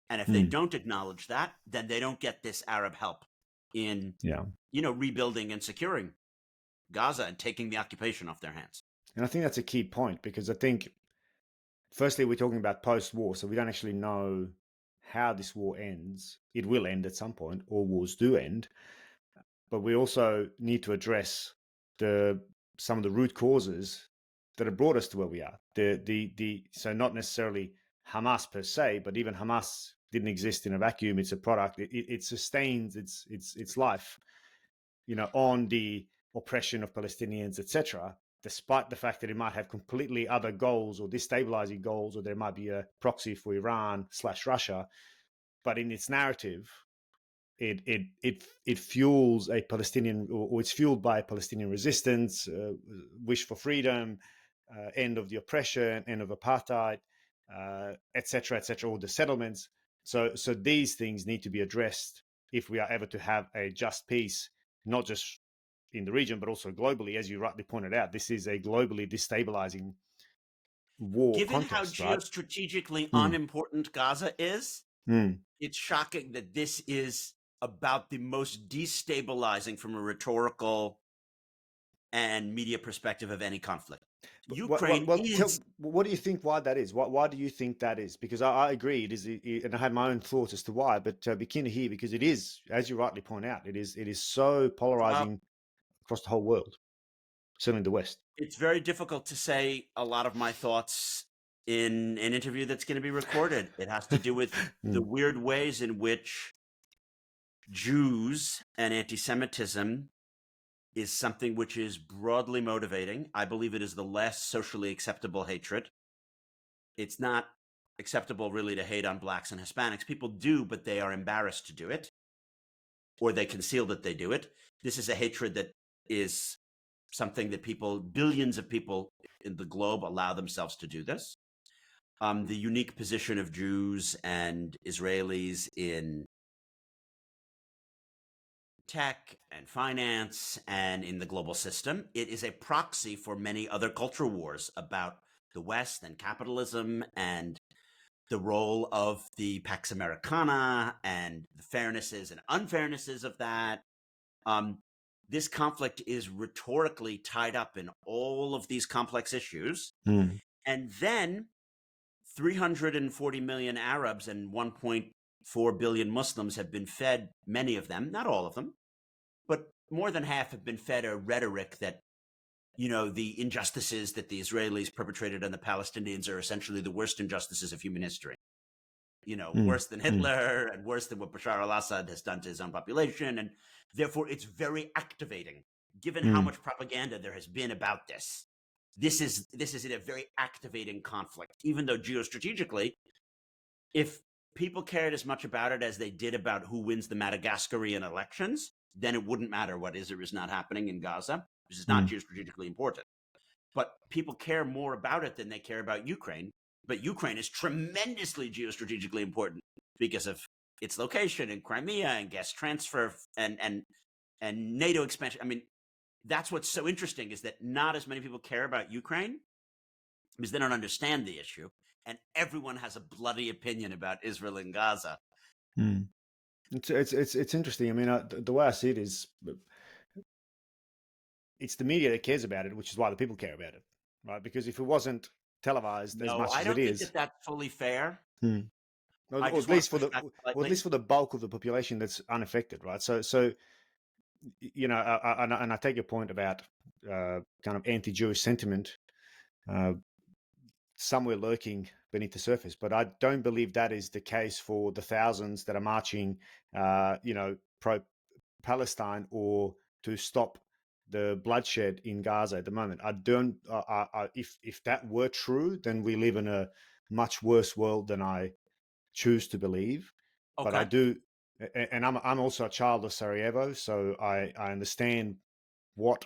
And if they don't acknowledge that, then they don't get this Arab help in, rebuilding and securing Gaza and taking the occupation off their hands. And I think that's a key point, because I think, firstly, we're talking about post-war, so we don't actually know how this war ends. It will end at some point. All wars do end. But we also need to address some of the root causes that have brought us to where we are. So not necessarily Hamas per se, but even Hamas didn't exist in a vacuum. It's a product. It sustains its life, on the oppression of Palestinians, etc., despite the fact that it might have completely other goals or destabilizing goals, or there might be a proxy for Iran/Russia. But in its narrative, it fuels a Palestinian, or it's fueled by Palestinian resistance, wish for freedom, end of the oppression, end of apartheid, etc., all the settlements. So these things need to be addressed if we are ever to have a just peace, not just in the region, but also globally. As you rightly pointed out, this is a globally destabilizing war. Given context, how right? geostrategically unimportant Gaza is, it's shocking that this is about the most destabilizing from a rhetorical and media perspective of any conflict. Ukraine is... What do you think why that is? Why do you think that is? Because I agree, it is, and I had my own thoughts as to why, but be keen to hear, because it is, as you rightly point out, it is so polarizing across the whole world, certainly the West. It's very difficult to say a lot of my thoughts in an interview that's going to be recorded. It has to do with the weird ways in which Jews and anti-Semitism is something which is broadly motivating. I believe it is the less socially acceptable hatred. It's not acceptable really to hate on blacks and Hispanics. People do, but they are embarrassed to do it, or they conceal that they do it. This is a hatred that is something that billions of people in the globe allow themselves to do this. The unique position of Jews and Israelis in tech and finance and in the global system, it is a proxy for many other culture wars about the West and capitalism and the role of the Pax Americana and the fairnesses and unfairnesses of that. This conflict is rhetorically tied up in all of these complex issues. And then 340 million Arabs and 1.4 billion Muslims have been fed, many of them, not all of them, but more than half have been fed a rhetoric that, the injustices that the Israelis perpetrated on the Palestinians are essentially the worst injustices of human history. Worse than Hitler and worse than what Bashar al-Assad has done to his own population. And therefore, it's very activating, given how much propaganda there has been about this. This is a very activating conflict, even though geostrategically, if people cared as much about it as they did about who wins the Madagascarian elections, then it wouldn't matter what is or is not happening in Gaza, which is not geostrategically important. But people care more about it than they care about Ukraine. But Ukraine is tremendously geostrategically important because of its location in Crimea and gas transfer and NATO expansion. I mean, that's what's so interesting, is that not as many people care about Ukraine because they don't understand the issue, and everyone has a bloody opinion about Israel and Gaza. It's interesting. I mean, the way I see it is, it's the media that cares about it, which is why the people care about it, right? Because if it wasn't televised as No, much I as it don't think is. that that's fully fair. Or I at just want least to for push the, back or at slightly. least for the bulk of the population that's unaffected, right? So you know, and I take your point about kind of anti-Jewish sentiment somewhere lurking beneath the surface, but I don't believe that is the case for the thousands that are marching, you know, pro-Palestine or to stop the bloodshed in Gaza at the moment. I don't. If that were true, then we live in a much worse world than I choose to believe. But I Okay. do, and I'm also a child of Sarajevo, so I understand what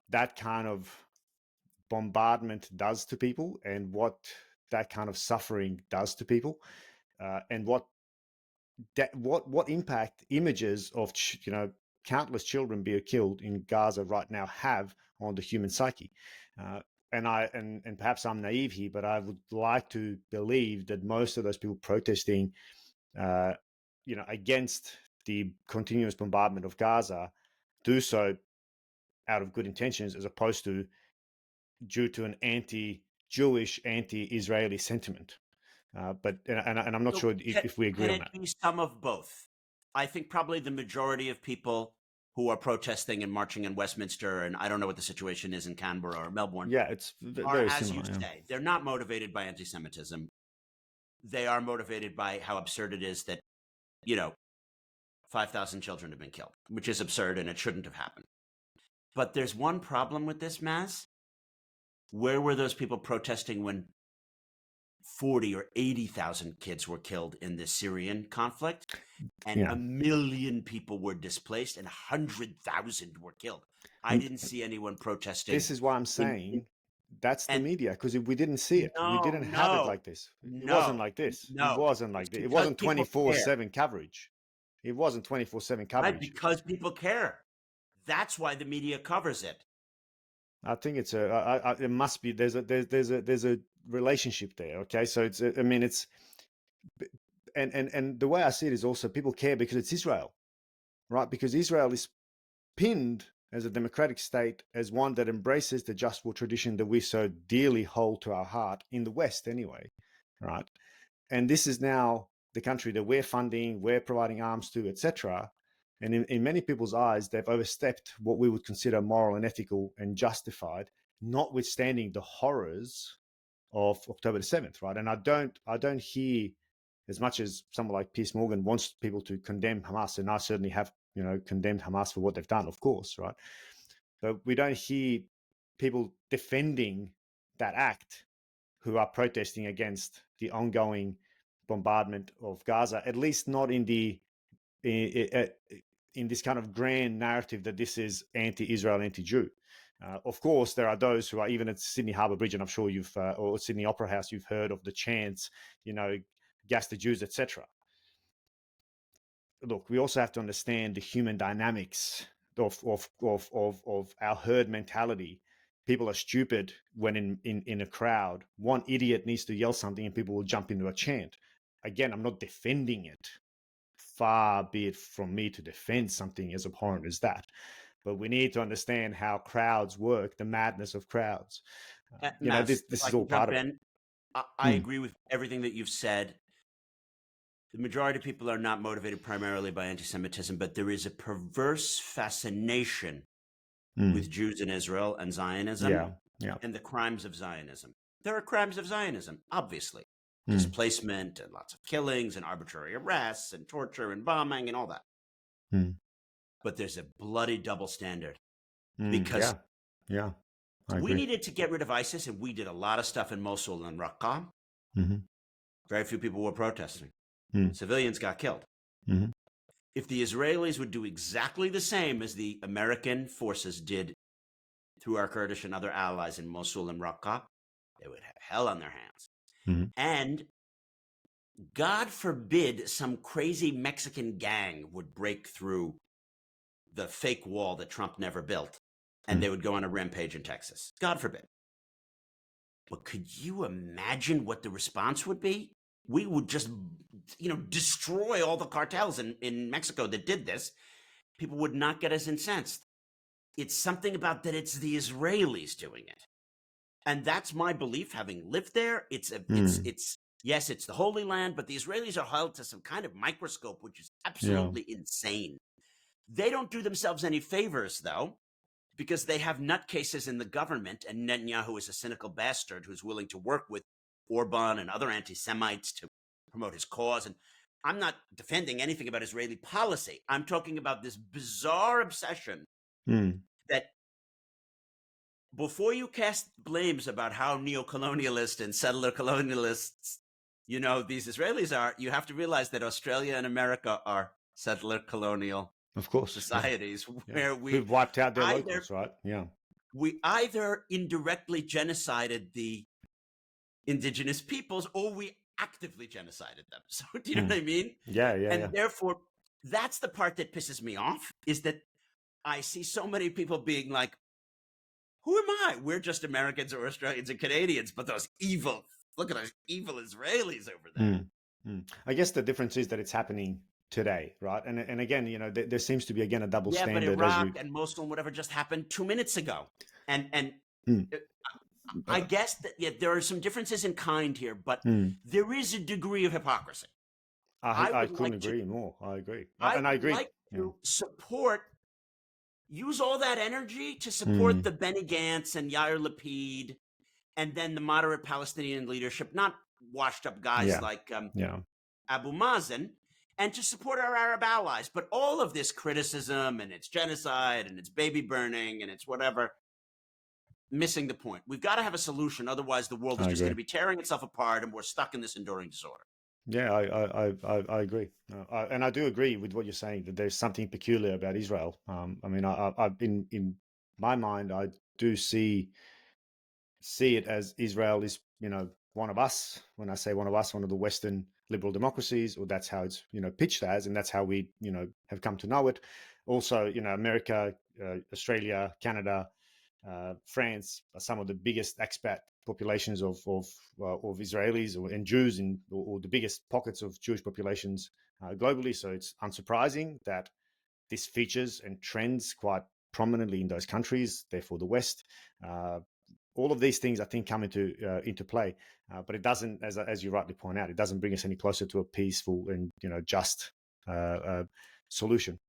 that kind of bombardment does to people and what that kind of suffering does to people, and what impact images of you know, countless children being killed in Gaza right now have on the human psyche. And perhaps I'm naive here, but I would like to believe that most of those people protesting, you know, against the continuous bombardment of Gaza do so out of good intentions, as opposed to due to an anti-Jewish, anti-Israeli sentiment. But I'm not So sure if we agree can on it that. be some of both? I think probably the majority of people who are protesting and marching in Westminster, and I don't know what the situation is in Canberra or Melbourne, Yeah, it's are, very as you similar. Yeah. say, they're not motivated by anti-Semitism. They are motivated by how absurd it is that, you know, 5,000 children have been killed, which is absurd and it shouldn't have happened. But there's one problem with this, Maz. Where were those people protesting when 40 or 80,000 kids were killed in the Syrian conflict, and Yeah. 1 million people were displaced and 100,000 were killed? I And didn't see anyone protesting this is why I'm in saying that's the and media, because we didn't see it. We no, didn't have it no, like this. It wasn't no, like this. It no. wasn't It's like this. It because wasn't people care, 24/7 coverage. It wasn't 24/7 right? coverage. Because people care. That's why the media covers it. I think it's it must be, there's a relationship there. Okay. So it's, I mean, it's, and the way I see it is also people care because it's Israel, right? Because Israel is pinned as a democratic state, as one that embraces the just war tradition that we so dearly hold to our heart in the West anyway, right? And this is now the country that we're funding, we're providing arms to, etc. And in many people's eyes, they've overstepped what we would consider moral and ethical and justified, notwithstanding the horrors of October the 7th, right? And I don't hear, as much as someone like Piers Morgan wants people to condemn Hamas, and I certainly have, you know, condemned Hamas for what they've done, of course, right? But we don't hear people defending that act who are protesting against the ongoing bombardment of Gaza, at least not in the in this kind of grand narrative that this is anti-Israel, anti-Jew. Of course, there are those who are, even at Sydney Harbour Bridge, and I'm sure you've, or Sydney Opera House, you've heard of the chants, you know, gas the Jews, etc. Look, we also have to understand the human dynamics of our herd mentality. People are stupid when in a crowd. One idiot needs to yell something and people will jump into a chant. Again, I'm not defending it. Far be it from me to defend something as abhorrent as that. But we need to understand how crowds work, the madness of crowds. You know, Maz, if this I is all can part jump of it. in, I Hmm. agree with everything that you've said. The majority of people are not motivated primarily by anti-Semitism, but there is a perverse fascination Hmm. with Jews in Israel and Zionism Yeah. Yeah. and the crimes of Zionism. There are crimes of Zionism, obviously. Hmm. Displacement and lots of killings and arbitrary arrests and torture and bombing and all that. Hmm. But there's a bloody double standard Hmm. because Yeah. Yeah. I we agree. needed to get rid of ISIS, and we did a lot of stuff in Mosul and Raqqa. Mm-hmm. Very few people were protesting. Hmm. Civilians got killed. Mm-hmm. If the Israelis would do exactly the same as the American forces did through our Kurdish and other allies in Mosul and Raqqa, they would have hell on their hands. Mm-hmm. And God forbid some crazy Mexican gang would break through the fake wall that Trump never built, and they would go on a rampage in Texas. God forbid. But could you imagine what the response would be? We would just, destroy all the cartels in Mexico that did this. People would not get as incensed. It's something about that it's the Israelis doing it. And that's my belief, having lived there. It's yes, it's the Holy Land, but the Israelis are held to some kind of microscope, which is absolutely insane. They don't do themselves any favors, though, because they have nutcases in the government, and Netanyahu is a cynical bastard who's willing to work with Orban and other anti-Semites to promote his cause. And I'm not defending anything about Israeli policy. I'm talking about this bizarre obsession that before you cast blames about how neo-colonialist and settler colonialists, these Israelis are, you have to realize that Australia and America are settler colonial of course societies where we've wiped out their locals, right? We either indirectly genocided the indigenous peoples or we actively genocided them. So do you know what I mean? And therefore, that's the part that pisses me off, is that I see so many people being like, who am I? We're just Americans or Australians and Canadians, but look at those evil Israelis over there. I guess the difference is that it's happening today, right? And again, there seems to be again a double standard. But Iraq and Mosul and whatever just happened 2 minutes ago, and I guess that there are some differences in kind here, but there is a degree of hypocrisy. I couldn't agree more. I agree, and I agree. Like to use all that energy to support the Benny Gantz and Yair Lapid, and then the moderate Palestinian leadership, not washed up guys like Abu Mazen, and to support our Arab allies. But all of this criticism and it's genocide and it's baby burning and it's whatever, missing the point. We've got to have a solution. Otherwise, the world is just going to be tearing itself apart and we're stuck in this enduring disorder. Yeah, I agree. And I do agree with what you're saying, that there's something peculiar about Israel. I mean, in my mind, I do see it as Israel is, one of us. When I say one of us, one of the Western liberal democracies, or that's how it's, pitched as, and that's how we, have come to know it. Also, America, Australia, Canada, France are some of the biggest expat populations of Israelis and Jews, or the biggest pockets of Jewish populations globally. So it's unsurprising that this features and trends quite prominently in those countries. Therefore, the West. All of these things, I think, come into play, but it doesn't, as you rightly point out, it doesn't bring us any closer to a peaceful and just solution,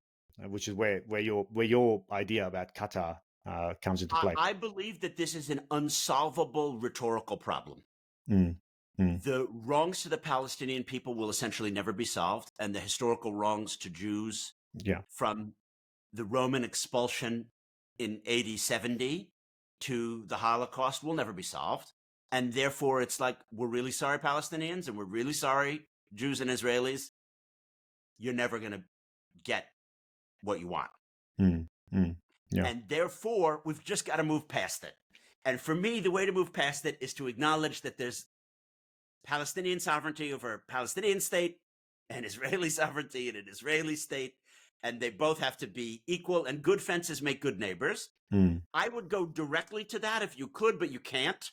which is where your idea about Qatar comes into play. I believe that this is an unsolvable rhetorical problem. The wrongs to the Palestinian people will essentially never be solved, and the historical wrongs to Jews from the Roman expulsion in AD 70 to the Holocaust will never be solved. And therefore, it's like, we're really sorry, Palestinians, and we're really sorry, Jews and Israelis. You're never going to get what you want. And therefore, we've just got to move past it. And for me, the way to move past it is to acknowledge that there's Palestinian sovereignty over a Palestinian state and Israeli sovereignty in an Israeli state. And they both have to be equal, and good fences make good neighbors. I would go directly to that if you could, but you can't,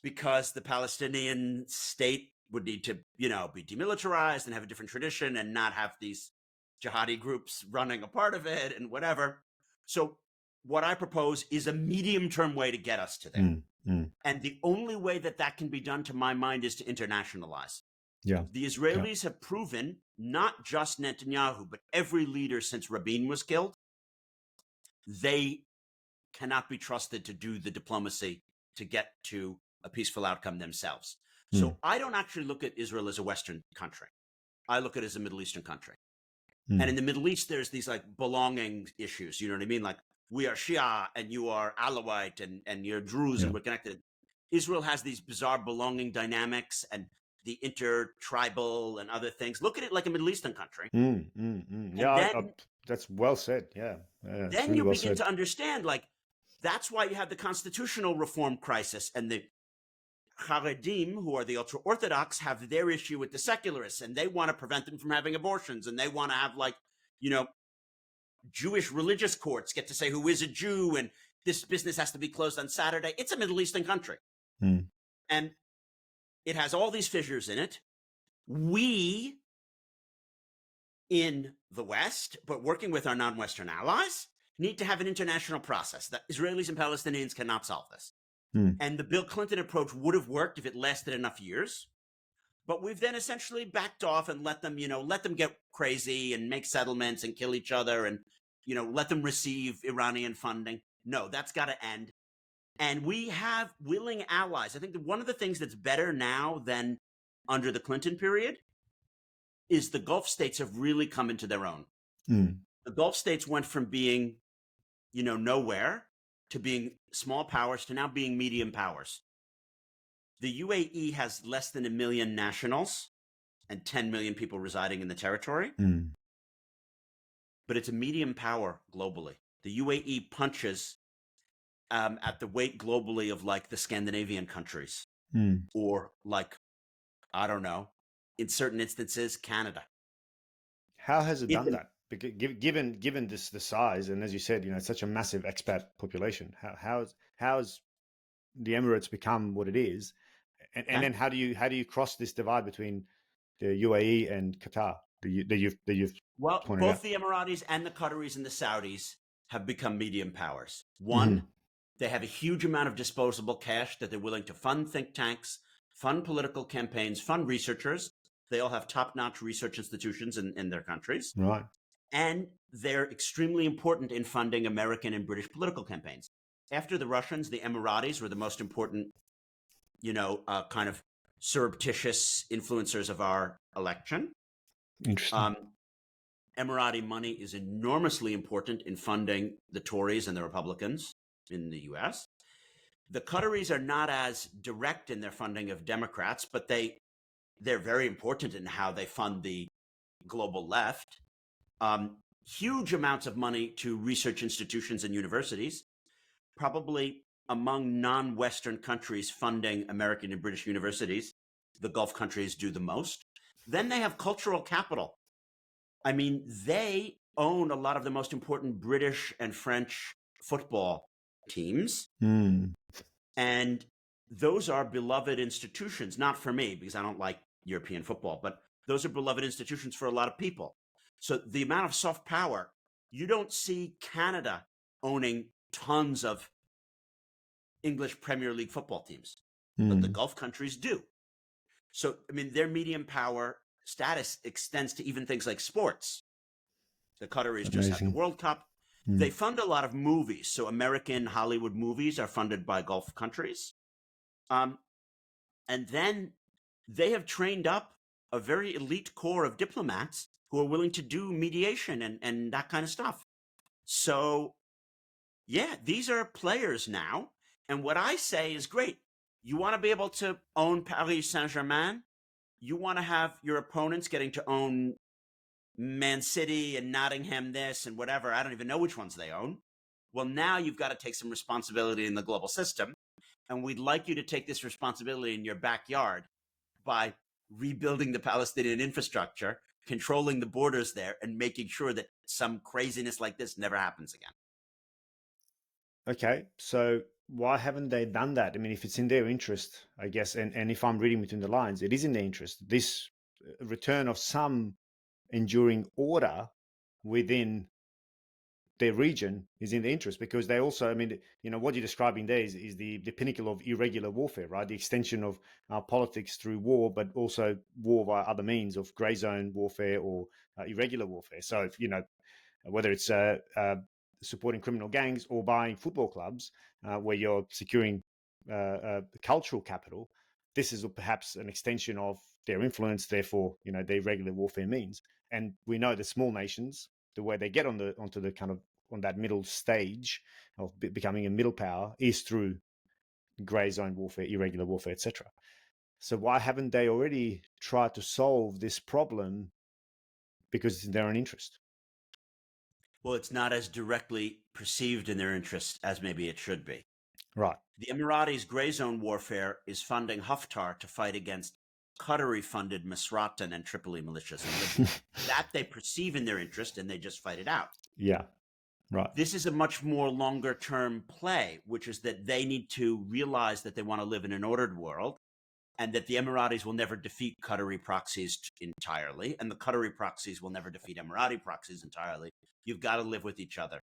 because the Palestinian state would need to, be demilitarized and have a different tradition and not have these jihadi groups running a part of it and whatever. So what I propose is a medium-term way to get us to there. And the only way that can be done, to my mind, is to internationalize. The Israelis have proven, not just Netanyahu, but every leader since Rabin was killed, they cannot be trusted to do the diplomacy to get to a peaceful outcome themselves. So I don't actually look at Israel as a Western country. I look at it as a Middle Eastern country. And in the Middle East, there's these belonging issues. You know what I mean? Like, we are Shia and you are Alawite and you're Druze and we're connected. Israel has these bizarre belonging dynamics and the intertribal and other things. Look at it like a Middle Eastern country. That's well said. Then you begin to understand, that's why you have the constitutional reform crisis, and the Haredim, who are the ultra-Orthodox, have their issue with the secularists, and they want to prevent them from having abortions, and they want to have, Jewish religious courts get to say who is a Jew, and this business has to be closed on Saturday. It's a Middle Eastern country. And it has all these fissures in it. We, in the West, but working with our non-Western allies, need to have an international process. That Israelis and Palestinians cannot solve this. And the Bill Clinton approach would have worked if it lasted enough years. But we've then essentially backed off and let them, let them get crazy and make settlements and kill each other and, let them receive Iranian funding. No, that's got to end. And we have willing allies. I think that one of the things that's better now than under the Clinton period is the Gulf states have really come into their own. The Gulf states went from being, nowhere to being small powers to now being medium powers. The UAE has less than 1 million nationals and 10 million people residing in the territory. But it's a medium power globally. The UAE punches at the weight globally of like the Scandinavian countries or like, I don't know, in certain instances, Canada. How has it done that? Because given this the size, and as you said, it's such a massive expat population. How's the Emirates become what it is, and then how do you cross this divide between the UAE and Qatar that you've well, pointed both out? the Emiratis and the Qataris and the Saudis have become medium powers. One, they have a huge amount of disposable cash that they're willing to fund think tanks, fund political campaigns, fund researchers. They all have top-notch research institutions in their countries. Right. And they're extremely important in funding American and British political campaigns. After the Russians, the Emiratis were the most important, kind of surreptitious influencers of our election. Interesting. Emirati money is enormously important in funding the Tories and the Republicans in the US. The Qataris are not as direct in their funding of Democrats, but they're very important in how they fund the global left. Huge amounts of money to research institutions and universities, probably among non-Western countries funding American and British universities. The Gulf countries do the most. Then they have cultural capital. I mean, they own a lot of the most important British and French football teams. And those are beloved institutions, not for me, because I don't like European football, but those are beloved institutions for a lot of people. So the amount of soft power, you don't see Canada owning tons of English Premier League football teams, but the Gulf countries do. So, I mean, their medium power status extends to even things like sports. The Qataris just had the World Cup. They fund a lot of movies. So American Hollywood movies are funded by Gulf countries. And then they have trained up a very elite core of diplomats who are willing to do mediation and that kind of stuff. So, yeah, these are players now. And what I say is great. You want to be able to own Paris Saint-Germain? You want to have your opponents getting to own Man City and Nottingham this and whatever. I don't even know which ones they own. Well, now you've got to take some responsibility in the global system. And we'd like you to take this responsibility in your backyard by rebuilding the Palestinian infrastructure, controlling the borders there, and making sure that some craziness like this never happens again. Okay, so why haven't they done that? I mean, if it's in their interest, I guess, and if I'm reading between the lines, it is in their interest. This return of some enduring order within their region is in their interest, because they also, I mean, what you're describing there is the pinnacle of irregular warfare, right? The extension of politics through war, but also war via other means of grey zone warfare or irregular warfare. So, whether it's supporting criminal gangs or buying football clubs where you're securing cultural capital, this is perhaps an extension of their influence, therefore, their regular warfare means. And we know that small nations, the way they get onto the kind of on that middle stage of becoming a middle power is through grey zone warfare, irregular warfare, etc. So why haven't they already tried to solve this problem? Because it's in their own interest. Well, it's not as directly perceived in their interest as maybe it should be. Right. The Emiratis' grey zone warfare is funding Haftar to fight against Qatari-funded Misratan and Tripoli militias in Libya. That they perceive in their interest, and they just fight it out. Yeah, right. This is a much more longer-term play, which is that they need to realize that they want to live in an ordered world, and that the Emiratis will never defeat Qatari proxies entirely, and the Qatari proxies will never defeat Emirati proxies entirely. You've got to live with each other.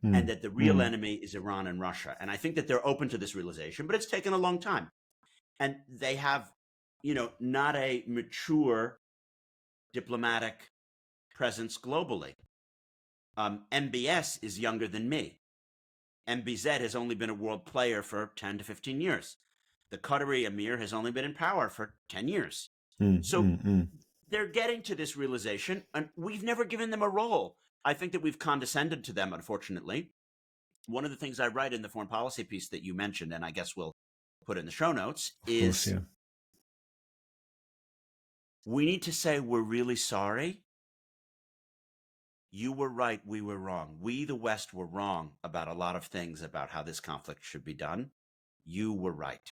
and that the real enemy is Iran and Russia. And I think that they're open to this realization, but it's taken a long time. And they have, not a mature diplomatic presence globally. MBS is younger than me. MBZ has only been a world player for 10 to 15 years. The Qatari Emir has only been in power for 10 years. So they're getting to this realization, and we've never given them a role. I think that we've condescended to them, unfortunately. One of the things I write in the foreign policy piece that you mentioned, and I guess we'll put in the show notes, is we need to say we're really sorry. You were right, we were wrong. We, the West, were wrong about a lot of things about how this conflict should be done. You were right.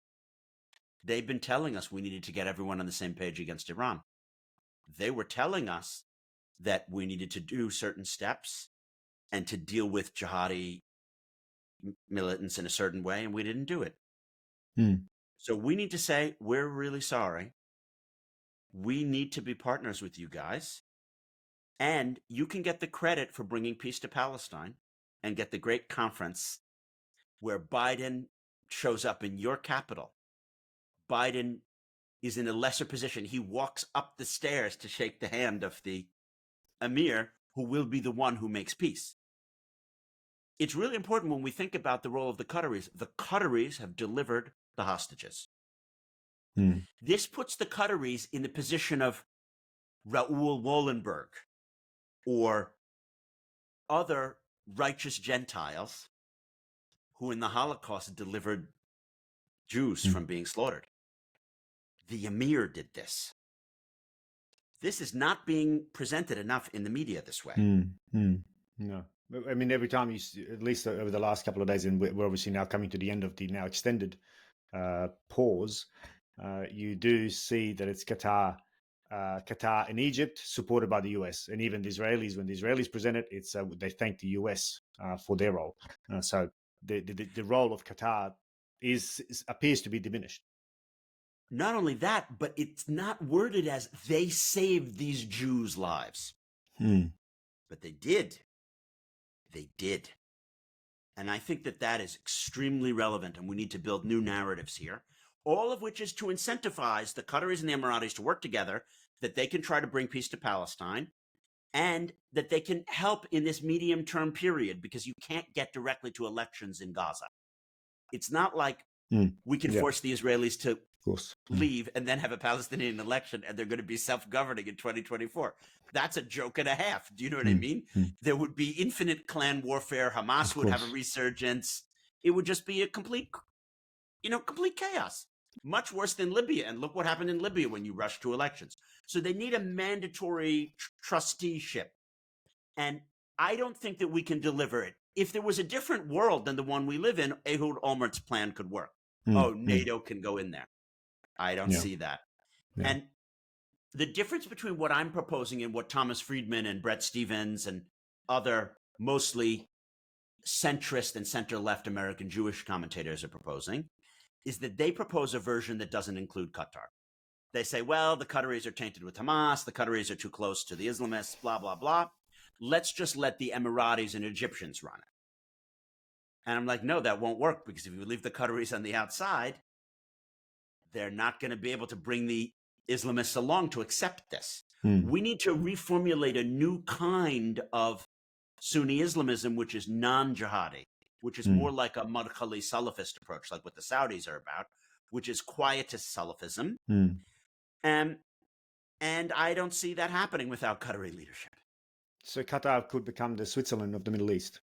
They've been telling us we needed to get everyone on the same page against Iran. They were telling us that we needed to do certain steps and to deal with jihadi militants in a certain way, and we didn't do it. So we need to say, we're really sorry. We need to be partners with you guys. And you can get the credit for bringing peace to Palestine and get the great conference where Biden shows up in your capital. Biden is in a lesser position. He walks up the stairs to shake the hand of the emir, who will be the one who makes peace. It's really important when we think about the role of the Qataris. The Qataris have delivered the hostages. This puts the Qataris in the position of Raoul Wallenberg or other righteous Gentiles who in the Holocaust delivered Jews from being slaughtered. The emir did this. This is not being presented enough in the media this way. No. I mean, every time you, at least over the last couple of days, and we're obviously now coming to the end of the now extended pause, you do see that it's Qatar and Egypt supported by the US, and even the Israelis. When the Israelis present it, it's they thank the US for their role. So the role of Qatar appears to be diminished. Not only that, but it's not worded as they saved these Jews' lives. But they did. They did. And I think that that is extremely relevant, and we need to build new narratives here, all of which is to incentivize the Qataris and the Emiratis to work together, that they can try to bring peace to Palestine, and that they can help in this medium-term period, because you can't get directly to elections in Gaza. It's not like we can force the Israelis to leave and then have a Palestinian election and they're going to be self-governing in 2024. That's a joke and a half. Do you know what I mean? There would be infinite clan warfare. Hamas would have a resurgence. It would just be a complete chaos. Much worse than Libya. And look what happened in Libya when you rushed to elections. So they need a mandatory trusteeship. And I don't think that we can deliver it. If there was a different world than the one we live in, Ehud Olmert's plan could work. NATO can go in there. I don't see that. And the difference between what I'm proposing and what Thomas Friedman and Bret Stephens and other mostly centrist and center-left American Jewish commentators are proposing is that they propose a version that doesn't include Qatar. They say, well, the Qataris are tainted with Hamas, the Qataris are too close to the Islamists, blah, blah, blah. Let's just let the Emiratis and Egyptians run it. And I'm like, no, that won't work, because if you leave the Qataris on the outside, they're not going to be able to bring the Islamists along to accept this. We need to reformulate a new kind of Sunni Islamism, which is non-jihadi, which is more like a Madkhali Salafist approach, like what the Saudis are about, which is quietist Salafism. And I don't see that happening without Qatari leadership. So Qatar could become the Switzerland of the Middle East,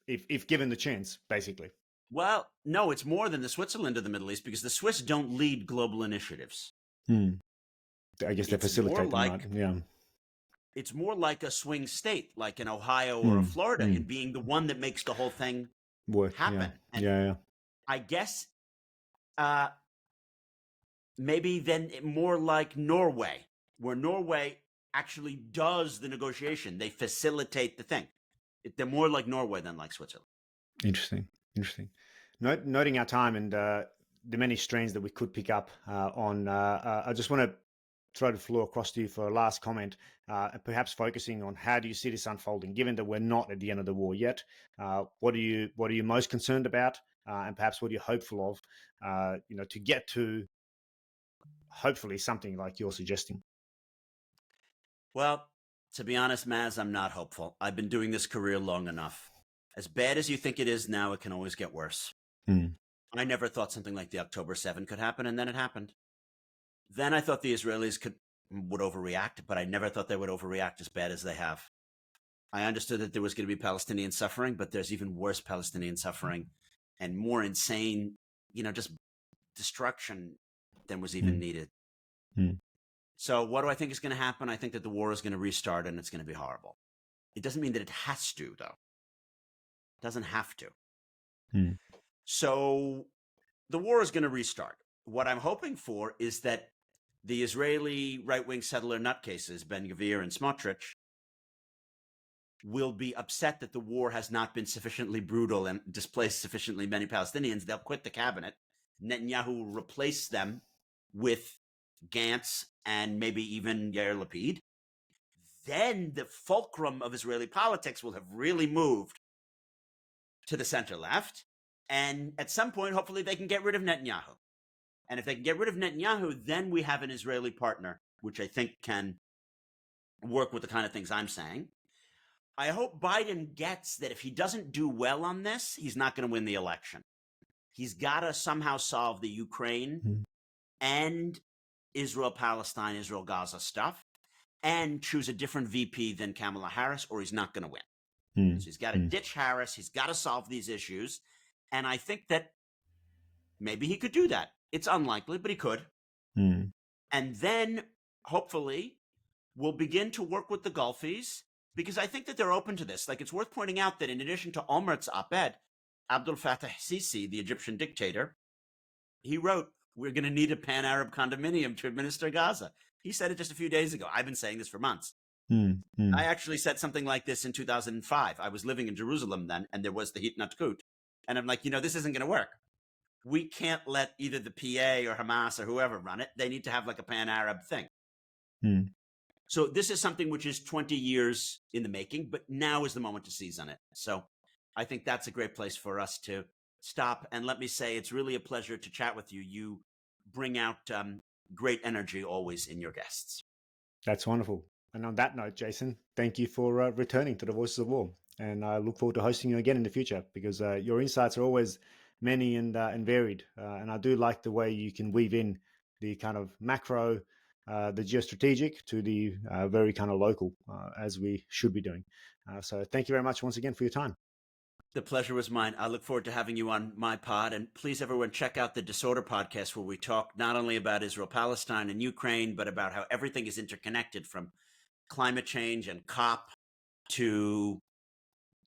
if given the chance, basically. Well, no, it's more than the Switzerland of the Middle East, because the Swiss don't lead global initiatives. I guess they facilitate them, right? Yeah. It's more like a swing state, like an Ohio or a Florida, in being the one that makes the whole thing happen. Yeah. I guess maybe then more like Norway, where Norway actually does the negotiation. They facilitate the thing. They're more like Norway than like Switzerland. Interesting. Noting our time and the many strains that we could pick up on, I just want to throw the floor across to you for a last comment, perhaps focusing on how do you see this unfolding, given that we're not at the end of the war yet. What are you most concerned about, and perhaps what are you hopeful of, to get to hopefully something like you're suggesting? Well, to be honest, Maz, I'm not hopeful. I've been doing this career long enough. As bad as you think it is now, it can always get worse. I never thought something like the October 7 could happen, and then it happened. Then I thought the Israelis would overreact, but I never thought they would overreact as bad as they have. I understood that there was going to be Palestinian suffering, but there's even worse Palestinian suffering and more insane, just destruction than was even needed. So what do I think is going to happen? I think that the war is going to restart and it's going to be horrible. It doesn't mean that it has to, though. It doesn't have to. So the war is going to restart. What I'm hoping for is that the Israeli right-wing settler nutcases, Ben-Gvir and Smotrich, will be upset that the war has not been sufficiently brutal and displaced sufficiently many Palestinians. They'll quit the cabinet. Netanyahu will replace them with Gantz and maybe even Yair Lapid. Then the fulcrum of Israeli politics will have really moved to the center-left. And at some point, hopefully, they can get rid of Netanyahu. And if they can get rid of Netanyahu, then we have an Israeli partner, which I think can work with the kind of things I'm saying. I hope Biden gets that if he doesn't do well on this, he's not going to win the election. He's got to somehow solve the Ukraine and Israel-Palestine, Israel-Gaza stuff, and choose a different VP than Kamala Harris, or he's not going to win. So he's got to ditch Harris. He's got to solve these issues. And I think that maybe he could do that. It's unlikely, but he could. And then, hopefully, we'll begin to work with the Gulfies, because I think that they're open to this. Like, it's worth pointing out that in addition to Omer's op-ed, Abdel Fattah Sisi, the Egyptian dictator, he wrote, "We're going to need a pan-Arab condominium to administer Gaza." He said it just a few days ago. I've been saying this for months. I actually said something like this in 2005. I was living in Jerusalem then, and there was the Hitnatkut. And I'm like, this isn't going to work. We can't let either the PA or Hamas or whoever run it. They need to have like a pan-Arab thing. So this is something which is 20 years in the making, but now is the moment to seize on it. So I think that's a great place for us to stop. And let me say, it's really a pleasure to chat with you. You bring out great energy always in your guests. That's wonderful. And on that note, Jason, thank you for returning to the Voices of War. And I look forward to hosting you again in the future, because your insights are always many and varied. And I do like the way you can weave in the kind of macro, the geostrategic, to the very kind of local, as we should be doing. So thank you very much once again for your time. The pleasure was mine. I look forward to having you on my pod. And please, everyone, check out the Disorder podcast, where we talk not only about Israel-Palestine and Ukraine, but about how everything is interconnected, from climate change and COP to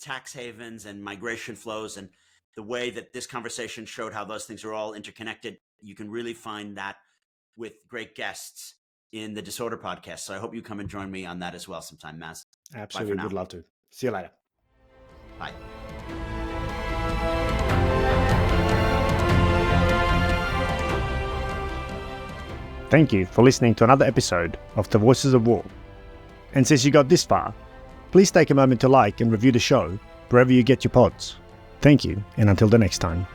tax havens and migration flows, and the way that this conversation showed how those things are all interconnected. You can really find that with great guests in the Disorder podcast. So I hope you come and join me on that as well sometime, Maz. Absolutely. Would love to. See you later. Bye. Thank you for listening to another episode of The Voices of War. And since you got this far, please take a moment to like and review the show wherever you get your pods. Thank you, and until the next time.